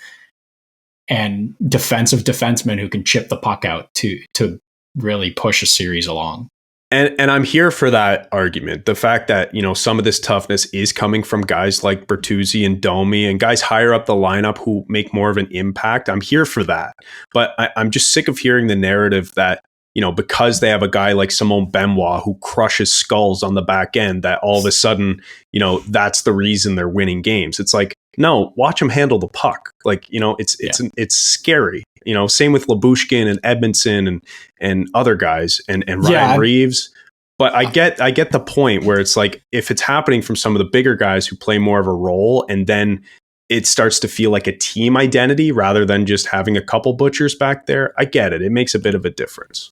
and defensive defensemen who can chip the puck out to really push a series along. And I'm here for that argument. The fact that, you know, some of this toughness is coming from guys like Bertuzzi and Domi and guys higher up the lineup who make more of an impact. I'm here for that. But I'm just sick of hearing the narrative that, you know, because they have a guy like Simone Benoit who crushes skulls on the back end, that all of a sudden, you know, that's the reason they're winning games. It's like, no, watch them handle the puck. Like, you know, it's scary. You know, same with Lyubushkin and Edmondson and other guys and Ryan Reeves. But I get the point where it's like, if it's happening from some of the bigger guys who play more of a role, and then it starts to feel like a team identity rather than just having a couple butchers back there, I get it. It makes a bit of a difference.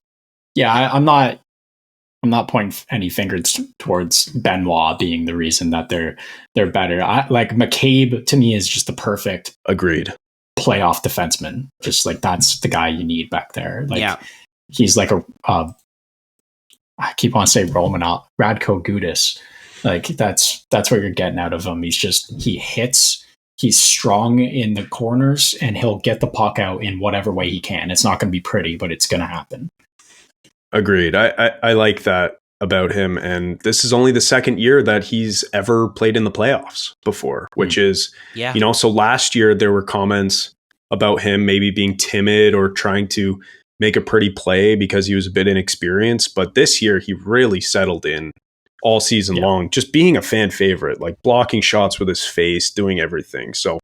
Yeah, I'm not pointing any fingers towards Benoit being the reason that they're better. Like McCabe to me is just the perfect playoff defenseman. Just like that's the guy you need back there. Like he's like I keep on saying Radko Gudas. Like that's what you're getting out of him. He hits. He's strong in the corners and he'll get the puck out in whatever way he can. It's not going to be pretty, but it's going to happen. Agreed. I like that about him. And this is only the second year that he's ever played in the playoffs before, which is, you know, so last year there were comments about him maybe being timid or trying to make a pretty play because he was a bit inexperienced. But this year he really settled in all season long, just being a fan favorite, like blocking shots with his face, doing everything. So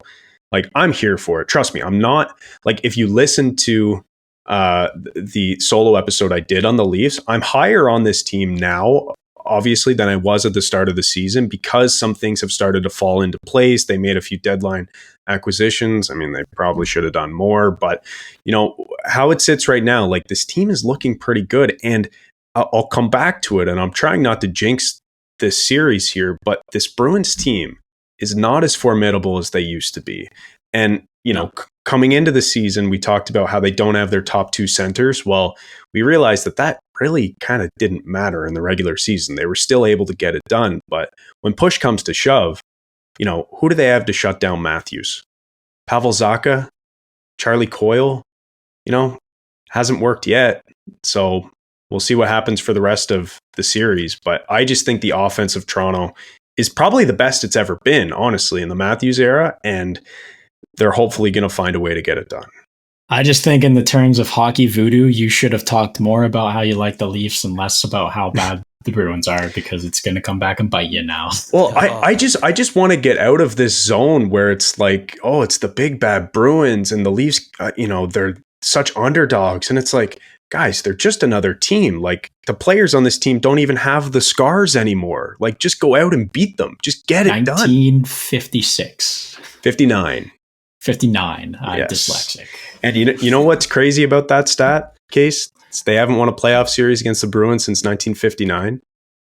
like, I'm here for it. Trust me. I'm not like, if you listen to the solo episode I did on the Leafs, I'm higher on this team now, obviously, than I was at the start of the season, because some things have started to fall into place. They made a few deadline acquisitions. I mean, they probably should have done more, but you know how it sits right now, like this team is looking pretty good. And I'll come back to it, and I'm trying not to jinx this series here, but this Bruins team is not as formidable as they used to be. And you know, coming into the season, we talked about how they don't have their top two centers. Well, we realized that really kind of didn't matter in the regular season. They were still able to get it done. But when push comes to shove, you know, who do they have to shut down Matthews? Pavel Zacha? Charlie Coyle? You know, hasn't worked yet. So we'll see what happens for the rest of the series. But I just think the offense of Toronto is probably the best it's ever been, honestly, in the Matthews era. And they're hopefully going to find a way to get it done. I just think in the terms of hockey voodoo, you should have talked more about how you like the Leafs and less about how bad the Bruins are, because it's going to come back and bite you now. Well, I just want to get out of this zone where it's like, oh, it's the big bad Bruins and the Leafs, they're such underdogs. And it's like, guys, they're just another team. Like, the players on this team don't even have the scars anymore. Like, just go out and beat them. Just get it done. 1956. 59. 59. I'm Yes. dyslexic. And you know what's crazy about that stat, Case? They haven't won a playoff series against the Bruins since 1959.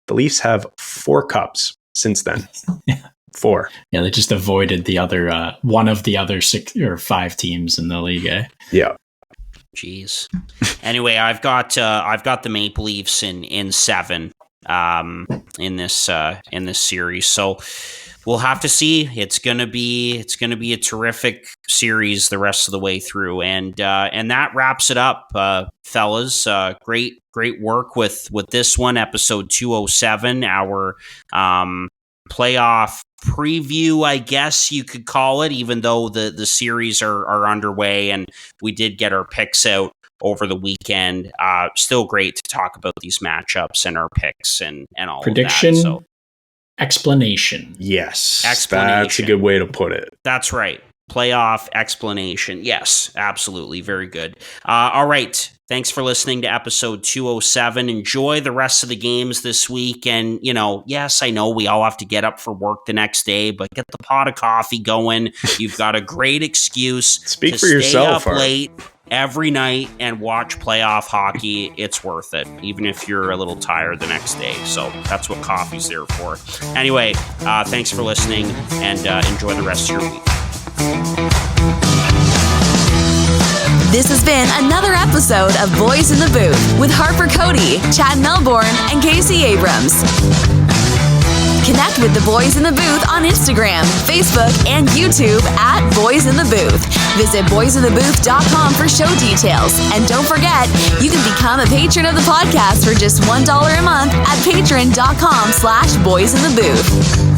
The Leafs have 4 cups since then. Yeah. 4. Yeah, they just avoided the other one of the other 6 or 5 teams in the league. Yeah. Jeez. Anyway, I've got the Maple Leafs in 7 in this series. So we'll have to see. It's gonna be a terrific series the rest of the way through, and that wraps it up, fellas. Great work with this one, episode 207, our playoff preview, I guess you could call it, even though the series are underway and we did get our picks out over the weekend. Still great to talk about these matchups and our picks and all Prediction, of that. So. explanation. Yes. Explanation. That's a good way to put it. That's right. Playoff explanation. Yes, absolutely. Very good. All right. Thanks for listening to episode 207. Enjoy the rest of the games this week. And, yes, I know we all have to get up for work the next day, but get the pot of coffee going. You've got a great excuse Speak to for stay yourself, up Art. late every night and watch playoff hockey. It's worth it, even if you're a little tired the next day. So that's what coffee's there for. Anyway, thanks for listening, and enjoy the rest of your week. This has been another episode of Boys in the Booth with Harper Cody, Chad Melbourne, and Casey Abrams. Connect with the Boys in the Booth on Instagram, Facebook, and YouTube at Boys in the Booth. Visit boysinthebooth.com for show details. And don't forget, you can become a patron of the podcast for just $1 a month at patreon.com/boysinthebooth.